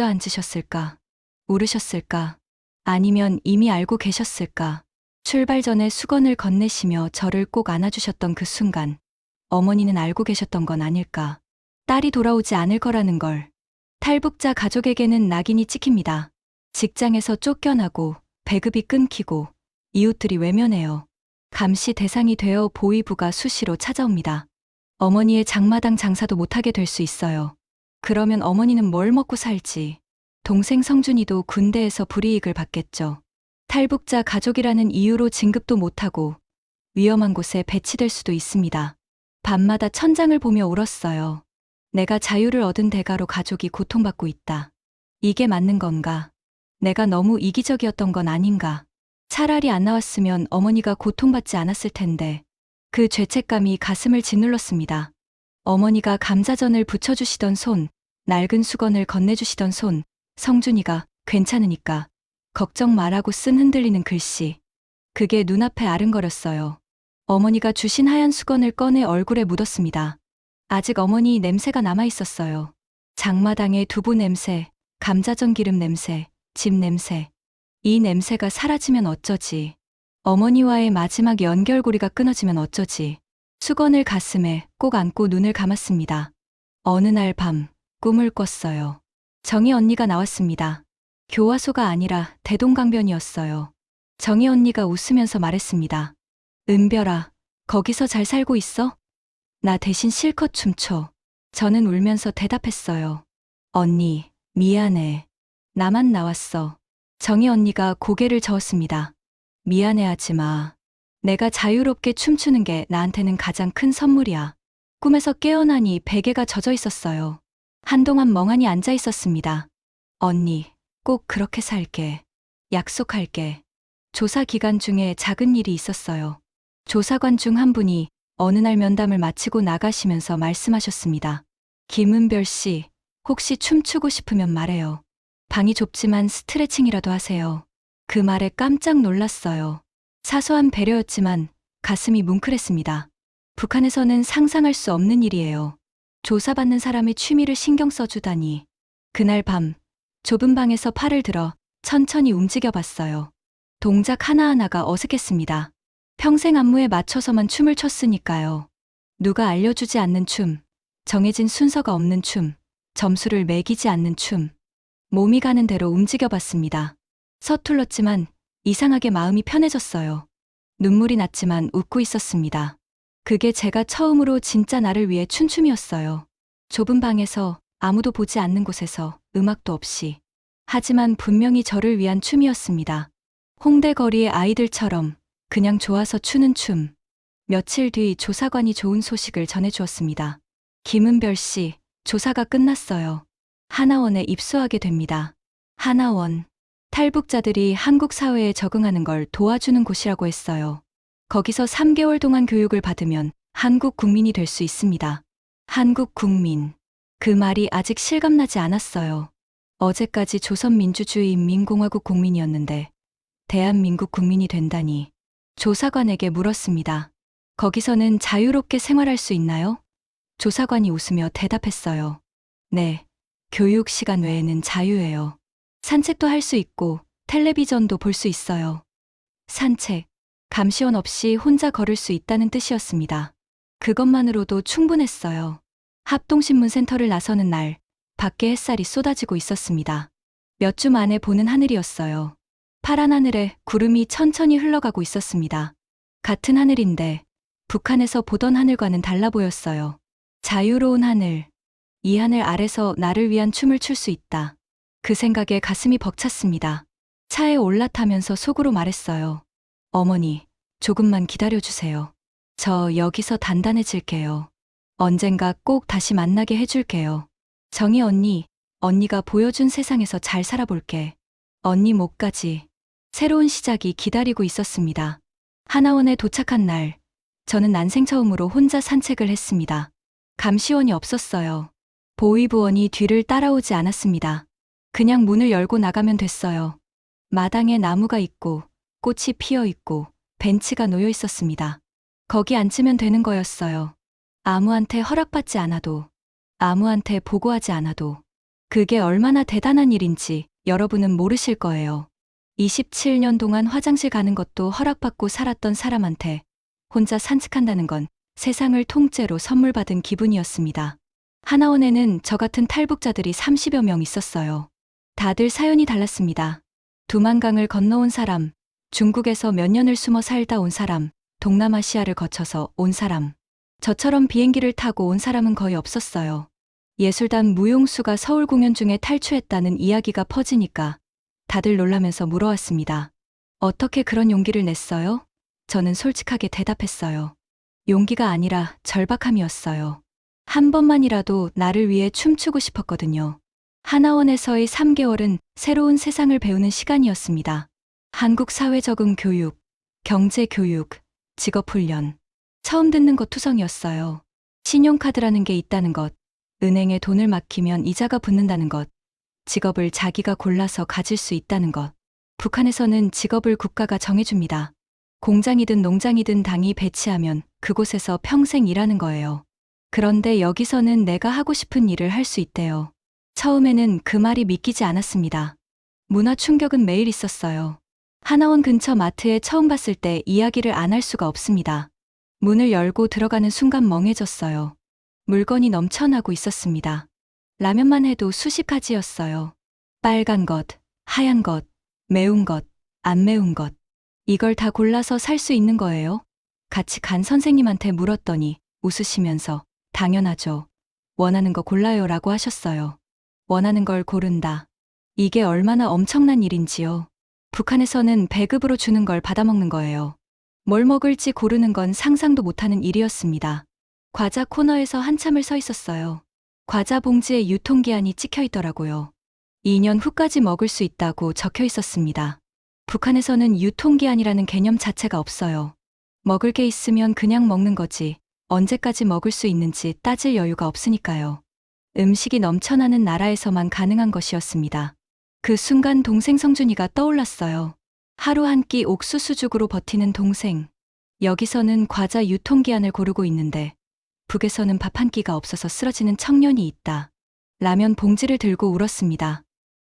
주저앉으셨을까? 울으셨을까? 아니면 이미 알고 계셨을까? 출발 전에 수건을 건네시며 저를 꼭 안아주셨던 그 순간, 어머니는 알고 계셨던 건 아닐까? 딸이 돌아오지 않을 거라는 걸. 탈북자 가족에게는 낙인이 찍힙니다. 직장에서 쫓겨나고 배급이 끊기고 이웃들이 외면해요. 감시 대상이 되어 보위부가 수시로 찾아옵니다. 어머니의 장마당 장사도 못하게 될 수 있어요. 그러면 어머니는 뭘 먹고 살지? 동생 성준이도 군대에서 불이익을 받겠죠. 탈북자 가족이라는 이유로 진급도 못하고 위험한 곳에 배치될 수도 있습니다. 밤마다 천장을 보며 울었어요. 내가 자유를 얻은 대가로 가족이 고통받고 있다. 이게 맞는 건가? 내가 너무 이기적이었던 건 아닌가? 차라리 안 나왔으면 어머니가 고통받지 않았을 텐데. 그 죄책감이 가슴을 짓눌렀습니다. 어머니가 감자전을 부쳐주시던 손, 낡은 수건을 건네주시던 손, 성준이가 괜찮으니까 걱정 말라고 쓴 흔들리는 글씨. 그게 눈앞에 아른거렸어요. 어머니가 주신 하얀 수건을 꺼내 얼굴에 묻었습니다. 아직 어머니 냄새가 남아있었어요. 장마당의 두부 냄새, 감자전 기름 냄새, 집 냄새. 이 냄새가 사라지면 어쩌지. 어머니와의 마지막 연결고리가 끊어지면 어쩌지. 수건을 가슴에 꼭 안고 눈을 감았습니다. 어느 날 밤 꿈을 꿨어요. 정희 언니가 나왔습니다. 교화소가 아니라 대동강변이었어요. 정희 언니가 웃으면서 말했습니다. 은별아, 거기서 잘 살고 있어? 나 대신 실컷 춤춰. 저는 울면서 대답했어요. 언니, 미안해. 나만 나왔어. 정희 언니가 고개를 저었습니다. 미안해하지 마. 내가 자유롭게 춤추는 게 나한테는 가장 큰 선물이야. 꿈에서 깨어나니 베개가 젖어 있었어요. 한동안 멍하니 앉아 있었습니다. 언니, 꼭 그렇게 살게. 약속할게. 조사 기간 중에 작은 일이 있었어요. 조사관 중 한 분이 어느 날 면담을 마치고 나가시면서 말씀하셨습니다. 김은별 씨, 혹시 춤추고 싶으면 말해요. 방이 좁지만 스트레칭이라도 하세요. 그 말에 깜짝 놀랐어요. 사소한 배려였지만 가슴이 뭉클했습니다. 북한에서는 상상할 수 없는 일이에요. 조사받는 사람의 취미를 신경 써주다니. 그날 밤, 좁은 방에서 팔을 들어 천천히 움직여 봤어요. 동작 하나하나가 어색했습니다. 평생 안무에 맞춰서만 춤을 췄으니까요. 누가 알려주지 않는 춤, 정해진 순서가 없는 춤, 점수를 매기지 않는 춤. 몸이 가는 대로 움직여 봤습니다. 서툴렀지만 이상하게 마음이 편해졌어요. 눈물이 났지만 웃고 있었습니다. 그게 제가 처음으로 진짜 나를 위해 춘 춤이었어요. 좁은 방에서 아무도 보지 않는 곳에서 음악도 없이. 하지만 분명히 저를 위한 춤이었습니다. 홍대 거리의 아이들처럼 그냥 좋아서 추는 춤. 며칠 뒤 조사관이 좋은 소식을 전해주었습니다. 김은별 씨, 조사가 끝났어요. 하나원에 입소하게 됩니다. 하나원. 탈북자들이 한국 사회에 적응하는 걸 도와주는 곳이라고 했어요. 거기서 3개월 동안 교육을 받으면 한국 국민이 될 수 있습니다. 한국 국민. 그 말이 아직 실감나지 않았어요. 어제까지 조선민주주의인민공화국 국민이었는데 대한민국 국민이 된다니. 조사관에게 물었습니다. 거기서는 자유롭게 생활할 수 있나요? 조사관이 웃으며 대답했어요. 네, 교육 시간 외에는 자유예요. 산책도 할 수 있고 텔레비전도 볼 수 있어요. 산책, 감시원 없이 혼자 걸을 수 있다는 뜻이었습니다. 그것만으로도 충분했어요. 합동신문센터를 나서는 날, 밖에 햇살이 쏟아지고 있었습니다. 몇 주 만에 보는 하늘이었어요. 파란 하늘에 구름이 천천히 흘러가고 있었습니다. 같은 하늘인데 북한에서 보던 하늘과는 달라 보였어요. 자유로운 하늘. 이 하늘 아래서 나를 위한 춤을 출 수 있다. 그 생각에 가슴이 벅찼습니다. 차에 올라타면서 속으로 말했어요. 어머니, 조금만 기다려주세요. 저 여기서 단단해질게요. 언젠가 꼭 다시 만나게 해줄게요. 정희 언니, 언니가 보여준 세상에서 잘 살아볼게. 언니 목까지. 새로운 시작이 기다리고 있었습니다. 하나원에 도착한 날, 저는 난생 처음으로 혼자 산책을 했습니다. 감시원이 없었어요. 보위부원이 뒤를 따라오지 않았습니다. 그냥 문을 열고 나가면 됐어요. 마당에 나무가 있고, 꽃이 피어 있고, 벤치가 놓여 있었습니다. 거기 앉으면 되는 거였어요. 아무한테 허락받지 않아도, 아무한테 보고하지 않아도. 그게 얼마나 대단한 일인지 여러분은 모르실 거예요. 27년 동안 화장실 가는 것도 허락받고 살았던 사람한테 혼자 산책한다는 건 세상을 통째로 선물 받은 기분이었습니다. 하나원에는 저 같은 탈북자들이 30여 명 있었어요. 다들 사연이 달랐습니다. 두만강을 건너온 사람, 중국에서 몇 년을 숨어 살다 온 사람, 동남아시아를 거쳐서 온 사람. 저처럼 비행기를 타고 온 사람은 거의 없었어요. 예술단 무용수가 서울 공연 중에 탈주했다는 이야기가 퍼지니까 다들 놀라면서 물어왔습니다. 어떻게 그런 용기를 냈어요? 저는 솔직하게 대답했어요. 용기가 아니라 절박함이었어요. 한 번만이라도 나를 위해 춤추고 싶었거든요. 하나원에서의 3개월은 새로운 세상을 배우는 시간이었습니다. 한국 사회 적응 교육, 경제 교육, 직업 훈련. 처음 듣는 것 투성이었어요. 신용카드라는 게 있다는 것, 은행에 돈을 맡기면 이자가 붙는다는 것, 직업을 자기가 골라서 가질 수 있다는 것. 북한에서는 직업을 국가가 정해줍니다. 공장이든 농장이든 당이 배치하면 그곳에서 평생 일하는 거예요. 그런데 여기서는 내가 하고 싶은 일을 할 수 있대요. 처음에는 그 말이 믿기지 않았습니다. 문화 충격은 매일 있었어요. 하나원 근처 마트에 처음 봤을 때 이야기를 안 할 수가 없습니다. 문을 열고 들어가는 순간 멍해졌어요. 물건이 넘쳐나고 있었습니다. 라면만 해도 수십 가지였어요. 빨간 것, 하얀 것, 매운 것, 안 매운 것. 이걸 다 골라서 살 수 있는 거예요? 같이 간 선생님한테 물었더니 웃으시면서 당연하죠. 원하는 거 골라요 라고 하셨어요. 원하는 걸 고른다. 이게 얼마나 엄청난 일인지요. 북한에서는 배급으로 주는 걸 받아먹는 거예요. 뭘 먹을지 고르는 건 상상도 못하는 일이었습니다. 과자 코너에서 한참을 서 있었어요. 과자 봉지에 유통기한이 찍혀 있더라고요. 2년 후까지 먹을 수 있다고 적혀 있었습니다. 북한에서는 유통기한이라는 개념 자체가 없어요. 먹을 게 있으면 그냥 먹는 거지, 언제까지 먹을 수 있는지 따질 여유가 없으니까요. 음식이 넘쳐나는 나라에서만 가능한 것이었습니다. 그 순간 동생 성준이가 떠올랐어요. 하루 한 끼 옥수수죽으로 버티는 동생. 여기서는 과자 유통기한을 고르고 있는데 북에서는 밥 한 끼가 없어서 쓰러지는 청년이 있다. 라면 봉지를 들고 울었습니다.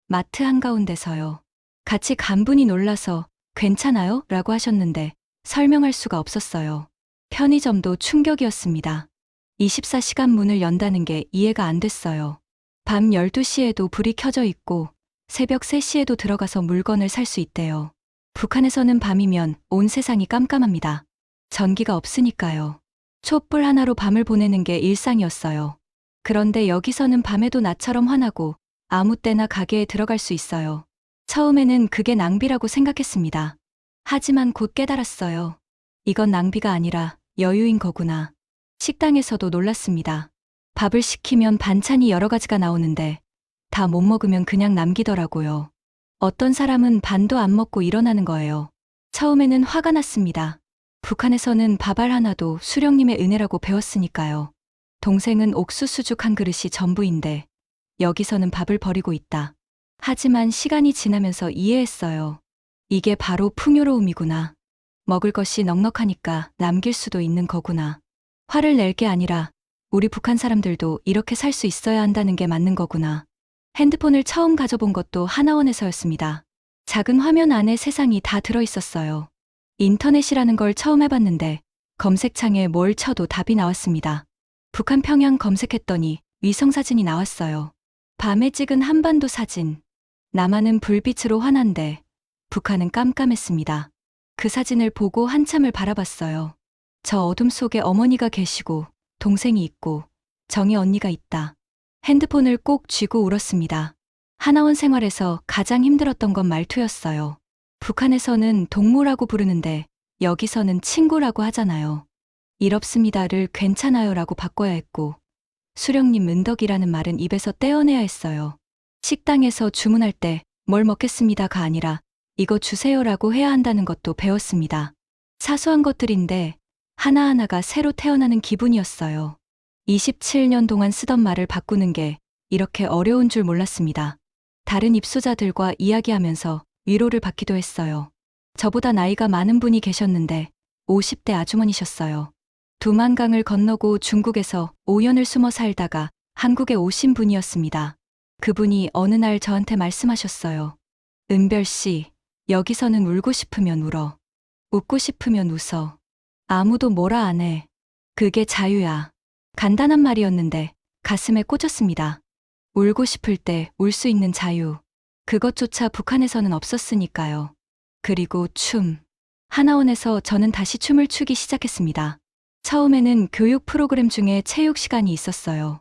마트 한가운데서요. 같이 간 분이 놀라서 괜찮아요? 라고 하셨는데 설명할 수가 없었어요. 편의점도 충격이었습니다. 24시간 문을 연다는 게 이해가 안 됐어요. 밤 12시에도 불이 켜져 있고 새벽 3시에도 들어가서 물건을 살 수 있대요. 북한에서는 밤이면 온 세상이 깜깜합니다. 전기가 없으니까요. 촛불 하나로 밤을 보내는 게 일상이었어요. 그런데 여기서는 밤에도 나처럼 환하고 아무 때나 가게에 들어갈 수 있어요. 처음에는 그게 낭비라고 생각했습니다. 하지만 곧 깨달았어요. 이건 낭비가 아니라 여유인 거구나. 식당에서도 놀랐습니다. 밥을 시키면 반찬이 여러 가지가 나오는데 다 못 먹으면 그냥 남기더라고요. 어떤 사람은 반도 안 먹고 일어나는 거예요. 처음에는 화가 났습니다. 북한에서는 밥알 하나도 수령님의 은혜라고 배웠으니까요. 동생은 옥수수죽 한 그릇이 전부인데 여기서는 밥을 버리고 있다. 하지만 시간이 지나면서 이해했어요. 이게 바로 풍요로움이구나. 먹을 것이 넉넉하니까 남길 수도 있는 거구나. 화를 낼 게 아니라 우리 북한 사람들도 이렇게 살 수 있어야 한다는 게 맞는 거구나. 핸드폰을 처음 가져본 것도 하나원에서였습니다. 작은 화면 안에 세상이 다 들어있었어요. 인터넷이라는 걸 처음 해봤는데 검색창에 뭘 쳐도 답이 나왔습니다. 북한 평양 검색했더니 위성사진이 나왔어요. 밤에 찍은 한반도 사진. 남한은 불빛으로 환한데 북한은 깜깜했습니다. 그 사진을 보고 한참을 바라봤어요. 저 어둠 속에 어머니가 계시고 동생이 있고 정희 언니가 있다. 핸드폰을 꼭 쥐고 울었습니다. 하나원 생활에서 가장 힘들었던 건 말투였어요. 북한에서는 동무라고 부르는데 여기서는 친구라고 하잖아요. 일 없습니다를 괜찮아요라고 바꿔야 했고 수령님 은덕이라는 말은 입에서 떼어내야 했어요. 식당에서 주문할 때 뭘 먹겠습니다가 아니라 이거 주세요라고 해야 한다는 것도 배웠습니다. 사소한 것들인데 하나하나가 새로 태어나는 기분이었어요. 27년 동안 쓰던 말을 바꾸는 게 이렇게 어려운 줄 몰랐습니다. 다른 입소자들과 이야기하면서 위로를 받기도 했어요. 저보다 나이가 많은 분이 계셨는데 50대 아주머니셨어요. 두만강을 건너고 중국에서 5년을 숨어 살다가 한국에 오신 분이었습니다. 그분이 어느 날 저한테 말씀하셨어요. 은별 씨, 여기서는 울고 싶으면 울어. 웃고 싶으면 웃어. 아무도 뭐라 안 해. 그게 자유야. 간단한 말이었는데 가슴에 꽂혔습니다. 울고 싶을 때 울 수 있는 자유. 그것조차 북한에서는 없었으니까요. 그리고 춤. 하나원에서 저는 다시 춤을 추기 시작했습니다. 처음에는 교육 프로그램 중에 체육 시간이 있었어요.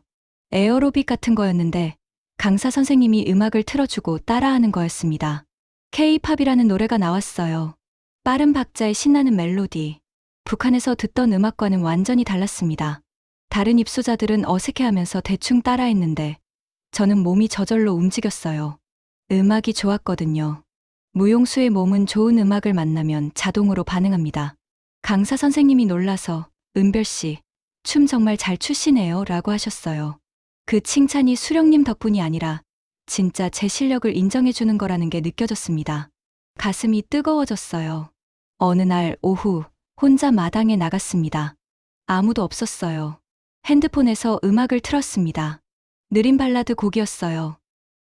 에어로빅 같은 거였는데 강사 선생님이 음악을 틀어주고 따라하는 거였습니다. K-팝이라는 노래가 나왔어요. 빠른 박자의 신나는 멜로디. 북한에서 듣던 음악과는 완전히 달랐습니다. 다른 입소자들은 어색해하면서 대충 따라했는데 저는 몸이 저절로 움직였어요. 음악이 좋았거든요. 무용수의 몸은 좋은 음악을 만나면 자동으로 반응합니다. 강사 선생님이 놀라서 은별 씨, 춤 정말 잘 추시네요 라고 하셨어요. 그 칭찬이 수령님 덕분이 아니라 진짜 제 실력을 인정해주는 거라는 게 느껴졌습니다. 가슴이 뜨거워졌어요. 어느 날 오후 혼자 마당에 나갔습니다. 아무도 없었어요. 핸드폰에서 음악을 틀었습니다. 느린 발라드 곡이었어요.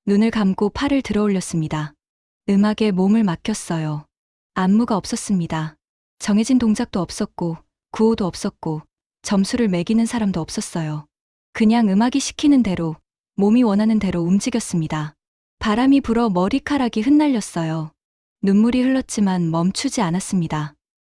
눈을 감고 팔을 들어 올렸습니다. 음악에 몸을 맡겼어요. 안무가 없었습니다. 정해진 동작도 없었고 구호도 없었고 점수를 매기는 사람도 없었어요. 그냥 음악이 시키는 대로 몸이 원하는 대로 움직였습니다. 바람이 불어 머리카락이 흩날렸어요. 눈물이 흘렀지만 멈추지 않았습니다.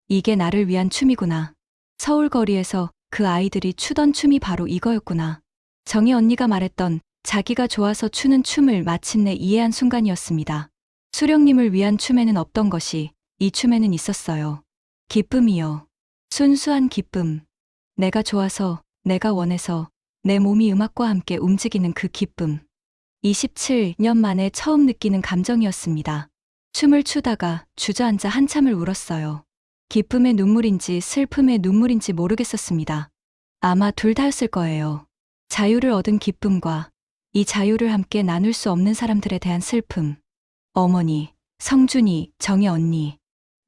이게 나를 위한 춤이구나. 서울 거리에서 그 아이들이 추던 춤이 바로 이거였구나. 정희 언니가 말했던 자기가 좋아서 추는 춤을 마침내 이해한 순간이었습니다. 수령님을 위한 춤에는 없던 것이 이 춤에는 있었어요. 기쁨이요. 순수한 기쁨. 내가 좋아서, 내가 원해서 내 몸이 음악과 함께 움직이는 그 기쁨. 27년 만에 처음 느끼는 감정이었습니다. 춤을 추다가 주저앉아 한참을 울었어요. 기쁨의 눈물인지 슬픔의 눈물인지 모르겠었습니다. 아마 둘 다였을 거예요. 자유를 얻은 기쁨과 이 자유를 함께 나눌 수 없는 사람들에 대한 슬픔. 어머니, 성준이, 정희 언니.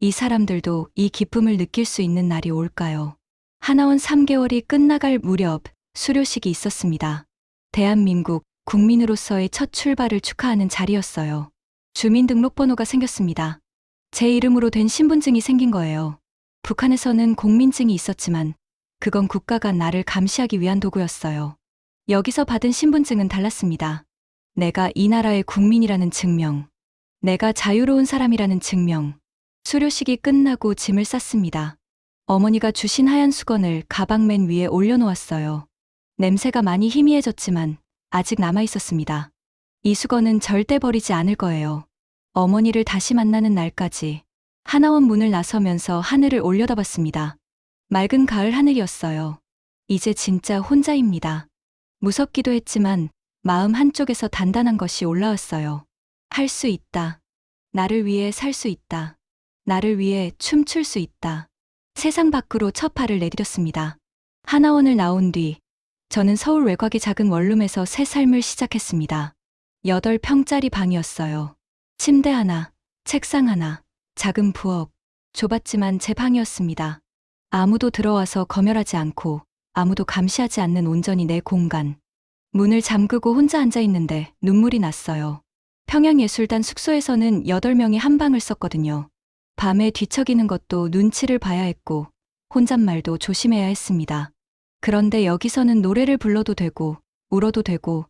이 사람들도 이 기쁨을 느낄 수 있는 날이 올까요? 하나원 3개월이 끝나갈 무렵 수료식이 있었습니다. 대한민국 국민으로서의 첫 출발을 축하하는 자리였어요. 주민등록번호가 생겼습니다. 제 이름으로 된 신분증이 생긴 거예요. 북한에서는 공민증이 있었지만 그건 국가가 나를 감시하기 위한 도구였어요. 여기서 받은 신분증은 달랐습니다. 내가 이 나라의 국민이라는 증명. 내가 자유로운 사람이라는 증명. 수료식이 끝나고 짐을 쌌습니다. 어머니가 주신 하얀 수건을 가방 맨 위에 올려놓았어요. 냄새가 많이 희미해졌지만 아직 남아있었습니다. 이 수건은 절대 버리지 않을 거예요. 어머니를 다시 만나는 날까지. 하나원 문을 나서면서 하늘을 올려다봤습니다. 맑은 가을 하늘이었어요. 이제 진짜 혼자입니다. 무섭기도 했지만 마음 한쪽에서 단단한 것이 올라왔어요. 할 수 있다. 나를 위해 살 수 있다. 나를 위해 춤출 수 있다. 세상 밖으로 첫 발을 내디뎠습니다. 하나원을 나온 뒤 저는 서울 외곽의 작은 원룸에서 새 삶을 시작했습니다. 8평짜리 방이었어요. 침대 하나, 책상 하나, 작은 부엌. 좁았지만 제 방이었습니다. 아무도 들어와서 검열하지 않고 아무도 감시하지 않는 온전히 내 공간. 문을 잠그고 혼자 앉아 있는데 눈물이 났어요. 평양예술단 숙소에서는 8명이 한 방을 썼거든요. 밤에 뒤척이는 것도 눈치를 봐야 했고 혼잣말도 조심해야 했습니다. 그런데 여기서는 노래를 불러도 되고 울어도 되고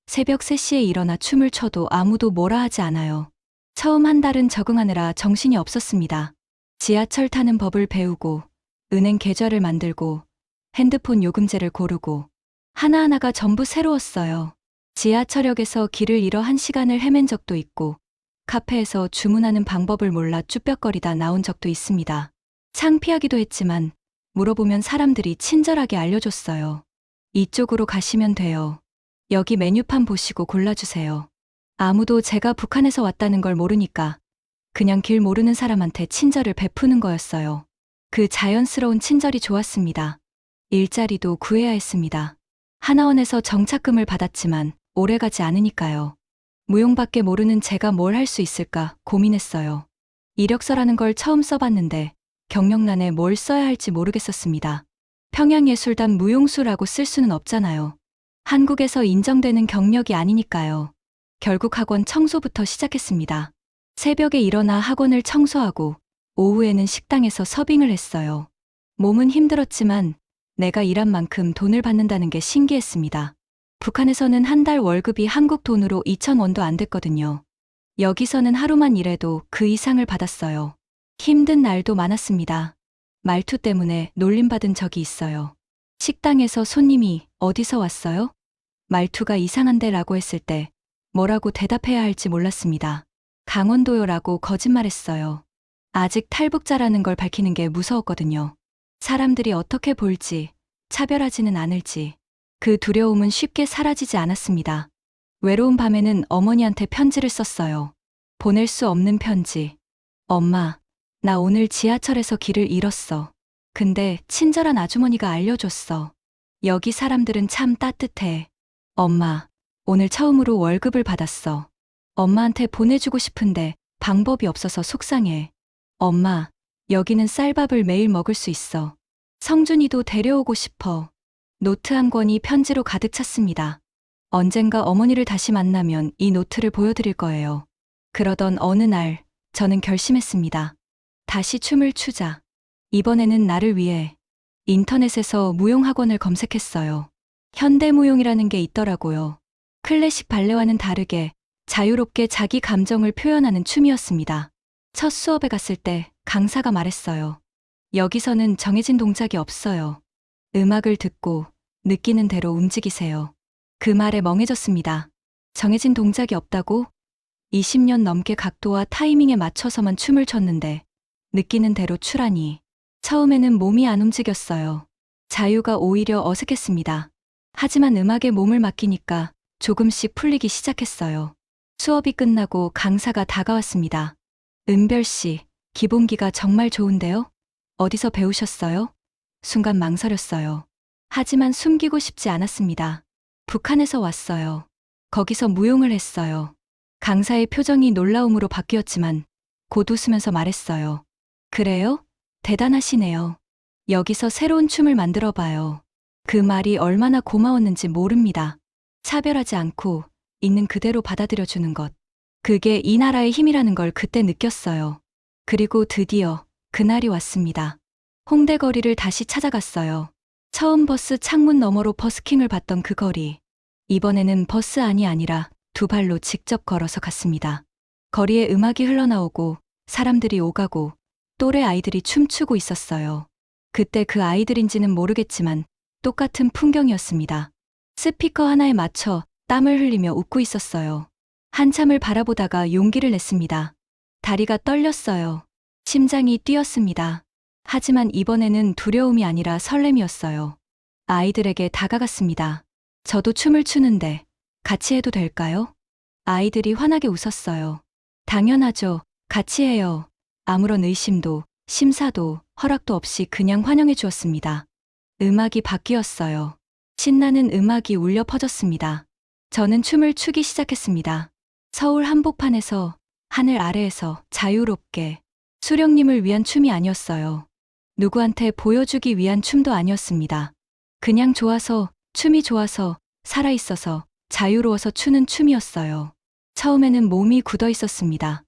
새벽 3시에 일어나 춤을 춰도 아무도 뭐라 하지 않아요. 처음 한 달은 적응하느라 정신이 없었습니다. 지하철 타는 법을 배우고 은행 계좌를 만들고 핸드폰 요금제를 고르고 하나하나가 전부 새로웠어요. 지하철역에서 길을 잃어 1시간을 헤맨 적도 있고 카페에서 주문하는 방법을 몰라 쭈뼛거리다 나온 적도 있습니다. 창피하기도 했지만 물어보면 사람들이 친절하게 알려줬어요. 이쪽으로 가시면 돼요. 여기 메뉴판 보시고 골라주세요. 아무도 제가 북한에서 왔다는 걸 모르니까 그냥 길 모르는 사람한테 친절을 베푸는 거였어요. 그 자연스러운 친절이 좋았습니다. 일자리도 구해야 했습니다. 하나원에서 정착금을 받았지만 오래가지 않으니까요. 무용밖에 모르는 제가 뭘 할 수 있을까 고민했어요. 이력서라는 걸 처음 써봤는데 경력란에 뭘 써야 할지 모르겠었습니다. 평양예술단 무용수라고 쓸 수는 없잖아요. 한국에서 인정되는 경력이 아니니까요. 결국 학원 청소부터 시작했습니다. 새벽에 일어나 학원을 청소하고 오후에는 식당에서 서빙을 했어요. 몸은 힘들었지만 내가 일한 만큼 돈을 받는다는 게 신기했습니다. 북한에서는 한 달 월급이 한국 돈으로 2,000원도 안 됐거든요. 여기서는 하루만 일해도 그 이상을 받았어요. 힘든 날도 많았습니다. 말투 때문에 놀림받은 적이 있어요. 식당에서 손님이 어디서 왔어요? 말투가 이상한데 라고 했을 때 뭐라고 대답해야 할지 몰랐습니다. 강원도요라고 거짓말했어요. 아직 탈북자라는 걸 밝히는 게 무서웠거든요. 사람들이 어떻게 볼지, 차별하지는 않을지. 그 두려움은 쉽게 사라지지 않았습니다. 외로운 밤에는 어머니한테 편지를 썼어요. 보낼 수 없는 편지. 엄마, 나 오늘 지하철에서 길을 잃었어. 근데 친절한 아주머니가 알려줬어. 여기 사람들은 참 따뜻해. 엄마, 오늘 처음으로 월급을 받았어. 엄마한테 보내주고 싶은데 방법이 없어서 속상해. 엄마, 여기는 쌀밥을 매일 먹을 수 있어. 성준이도 데려오고 싶어. 노트 한 권이 편지로 가득 찼습니다. 언젠가 어머니를 다시 만나면 이 노트를 보여드릴 거예요. 그러던 어느 날, 저는 결심했습니다. 다시 춤을 추자. 이번에는 나를 위해. 인터넷에서 무용학원을 검색했어요. 현대무용이라는 게 있더라고요. 클래식 발레와는 다르게 자유롭게 자기 감정을 표현하는 춤이었습니다. 첫 수업에 갔을 때 강사가 말했어요. 여기서는 정해진 동작이 없어요. 음악을 듣고 느끼는 대로 움직이세요. 그 말에 멍해졌습니다. 정해진 동작이 없다고? 20년 넘게 각도와 타이밍에 맞춰서만 춤을 췄는데 느끼는 대로 추라니. 처음에는 몸이 안 움직였어요. 자유가 오히려 어색했습니다. 하지만 음악에 몸을 맡기니까 조금씩 풀리기 시작했어요. 수업이 끝나고 강사가 다가왔습니다. 은별 씨, 기본기가 정말 좋은데요? 어디서 배우셨어요? 순간 망설였어요. 하지만 숨기고 싶지 않았습니다. 북한에서 왔어요. 거기서 무용을 했어요. 강사의 표정이 놀라움으로 바뀌었지만 곧 웃으면서 말했어요. 그래요? 대단하시네요. 여기서 새로운 춤을 만들어 봐요. 그 말이 얼마나 고마웠는지 모릅니다. 차별하지 않고 있는 그대로 받아들여 주는 것. 그게 이 나라의 힘이라는 걸 그때 느꼈어요. 그리고 드디어 그날이 왔습니다. 홍대 거리를 다시 찾아갔어요. 처음 버스 창문 너머로 버스킹을 봤던 그 거리. 이번에는 버스 안이 아니라 두 발로 직접 걸어서 갔습니다. 거리에 음악이 흘러나오고 사람들이 오가고 또래 아이들이 춤추고 있었어요. 그때 그 아이들인지는 모르겠지만 똑같은 풍경이었습니다. 스피커 하나에 맞춰 땀을 흘리며 웃고 있었어요. 한참을 바라보다가 용기를 냈습니다. 다리가 떨렸어요. 심장이 뛰었습니다. 하지만 이번에는 두려움이 아니라 설렘이었어요. 아이들에게 다가갔습니다. 저도 춤을 추는데 같이 해도 될까요? 아이들이 환하게 웃었어요. 당연하죠. 같이 해요. 아무런 의심도, 심사도, 허락도 없이 그냥 환영해 주었습니다. 음악이 바뀌었어요. 신나는 음악이 울려 퍼졌습니다. 저는 춤을 추기 시작했습니다. 서울 한복판에서, 하늘 아래에서 자유롭게. 수령님을 위한 춤이 아니었어요. 누구한테 보여주기 위한 춤도 아니었습니다. 그냥 좋아서, 춤이 좋아서, 살아있어서, 자유로워서 추는 춤이었어요. 처음에는 몸이 굳어 있었습니다.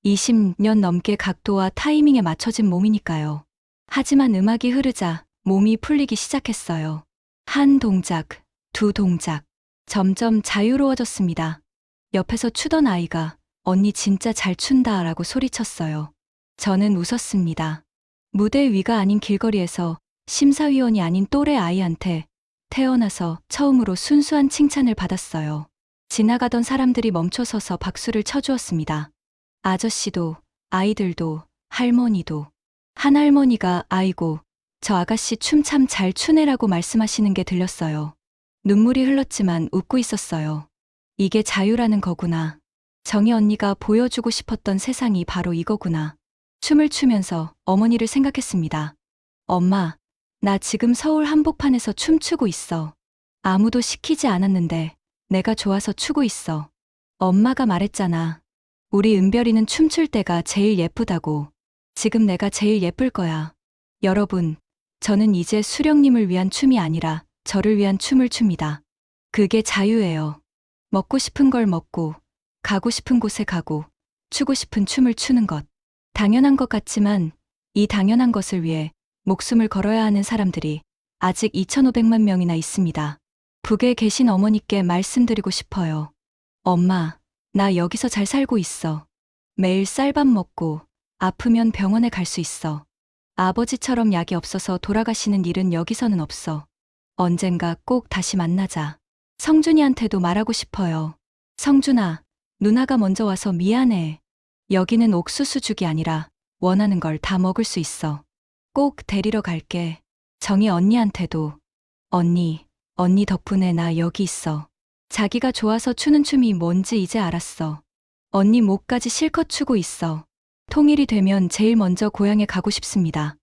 20년 넘게 각도와 타이밍에 맞춰진 몸이니까요. 하지만 음악이 흐르자 몸이 풀리기 시작했어요. 한 동작, 두 동작. 점점 자유로워졌습니다. 옆에서 추던 아이가 언니 진짜 잘 춘다 라고 소리쳤어요. 저는 웃었습니다. 무대 위가 아닌 길거리에서 심사위원이 아닌 또래 아이한테 태어나서 처음으로 순수한 칭찬을 받았어요. 지나가던 사람들이 멈춰서서 박수를 쳐주었습니다. 아저씨도, 아이들도, 할머니도. 한 할머니가 아이고, 저 아가씨 춤 참 잘 추네라고 말씀하시는 게 들렸어요. 눈물이 흘렀지만 웃고 있었어요. 이게 자유라는 거구나. 정희 언니가 보여주고 싶었던 세상이 바로 이거구나. 춤을 추면서 어머니를 생각했습니다. 엄마, 나 지금 서울 한복판에서 춤추고 있어. 아무도 시키지 않았는데 내가 좋아서 추고 있어. 엄마가 말했잖아. 우리 은별이는 춤출 때가 제일 예쁘다고. 지금 내가 제일 예쁠 거야. 여러분, 저는 이제 수령님을 위한 춤이 아니라 저를 위한 춤을 춥니다. 그게 자유예요. 먹고 싶은 걸 먹고, 가고 싶은 곳에 가고, 추고 싶은 춤을 추는 것. 당연한 것 같지만 이 당연한 것을 위해 목숨을 걸어야 하는 사람들이 아직 2,500만 명이나 있습니다. 북에 계신 어머니께 말씀드리고 싶어요. 엄마, 나 여기서 잘 살고 있어. 매일 쌀밥 먹고 아프면 병원에 갈 수 있어. 아버지처럼 약이 없어서 돌아가시는 일은 여기서는 없어. 언젠가 꼭 다시 만나자. 성준이한테도 말하고 싶어요. 성준아, 누나가 먼저 와서 미안해. 여기는 옥수수죽이 아니라 원하는 걸 다 먹을 수 있어. 꼭 데리러 갈게. 정희 언니한테도. 언니 덕분에 나 여기 있어. 자기가 좋아서 추는 춤이 뭔지 이제 알았어. 언니 목까지 실컷 추고 있어. 통일이 되면 제일 먼저 고향에 가고 싶습니다.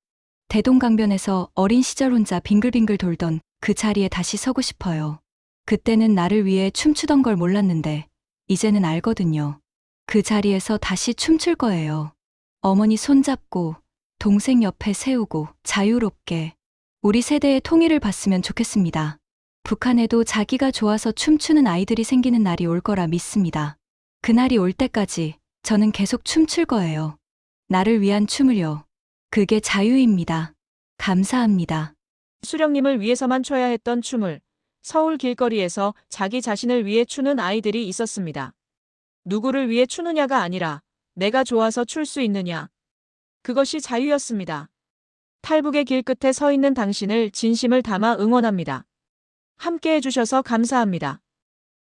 대동강변에서 어린 시절 혼자 빙글빙글 돌던 그 자리에 다시 서고 싶어요. 그때는 나를 위해 춤추던 걸 몰랐는데, 이제는 알거든요. 그 자리에서 다시 춤출 거예요. 어머니 손잡고, 동생 옆에 세우고, 자유롭게. 우리 세대의 통일을 봤으면 좋겠습니다. 북한에도 자기가 좋아서 춤추는 아이들이 생기는 날이 올 거라 믿습니다. 그날이 올 때까지 저는 계속 춤출 거예요. 나를 위한 춤을요. 그게 자유입니다. 감사합니다. 수령님을 위해서만 춰야 했던 춤을 서울 길거리에서 자기 자신을 위해 추는 아이들이 있었습니다. 누구를 위해 추느냐가 아니라 내가 좋아서 출 수 있느냐. 그것이 자유였습니다. 탈북의 길 끝에 서 있는 당신을 진심을 담아 응원합니다. 함께 해주셔서 감사합니다.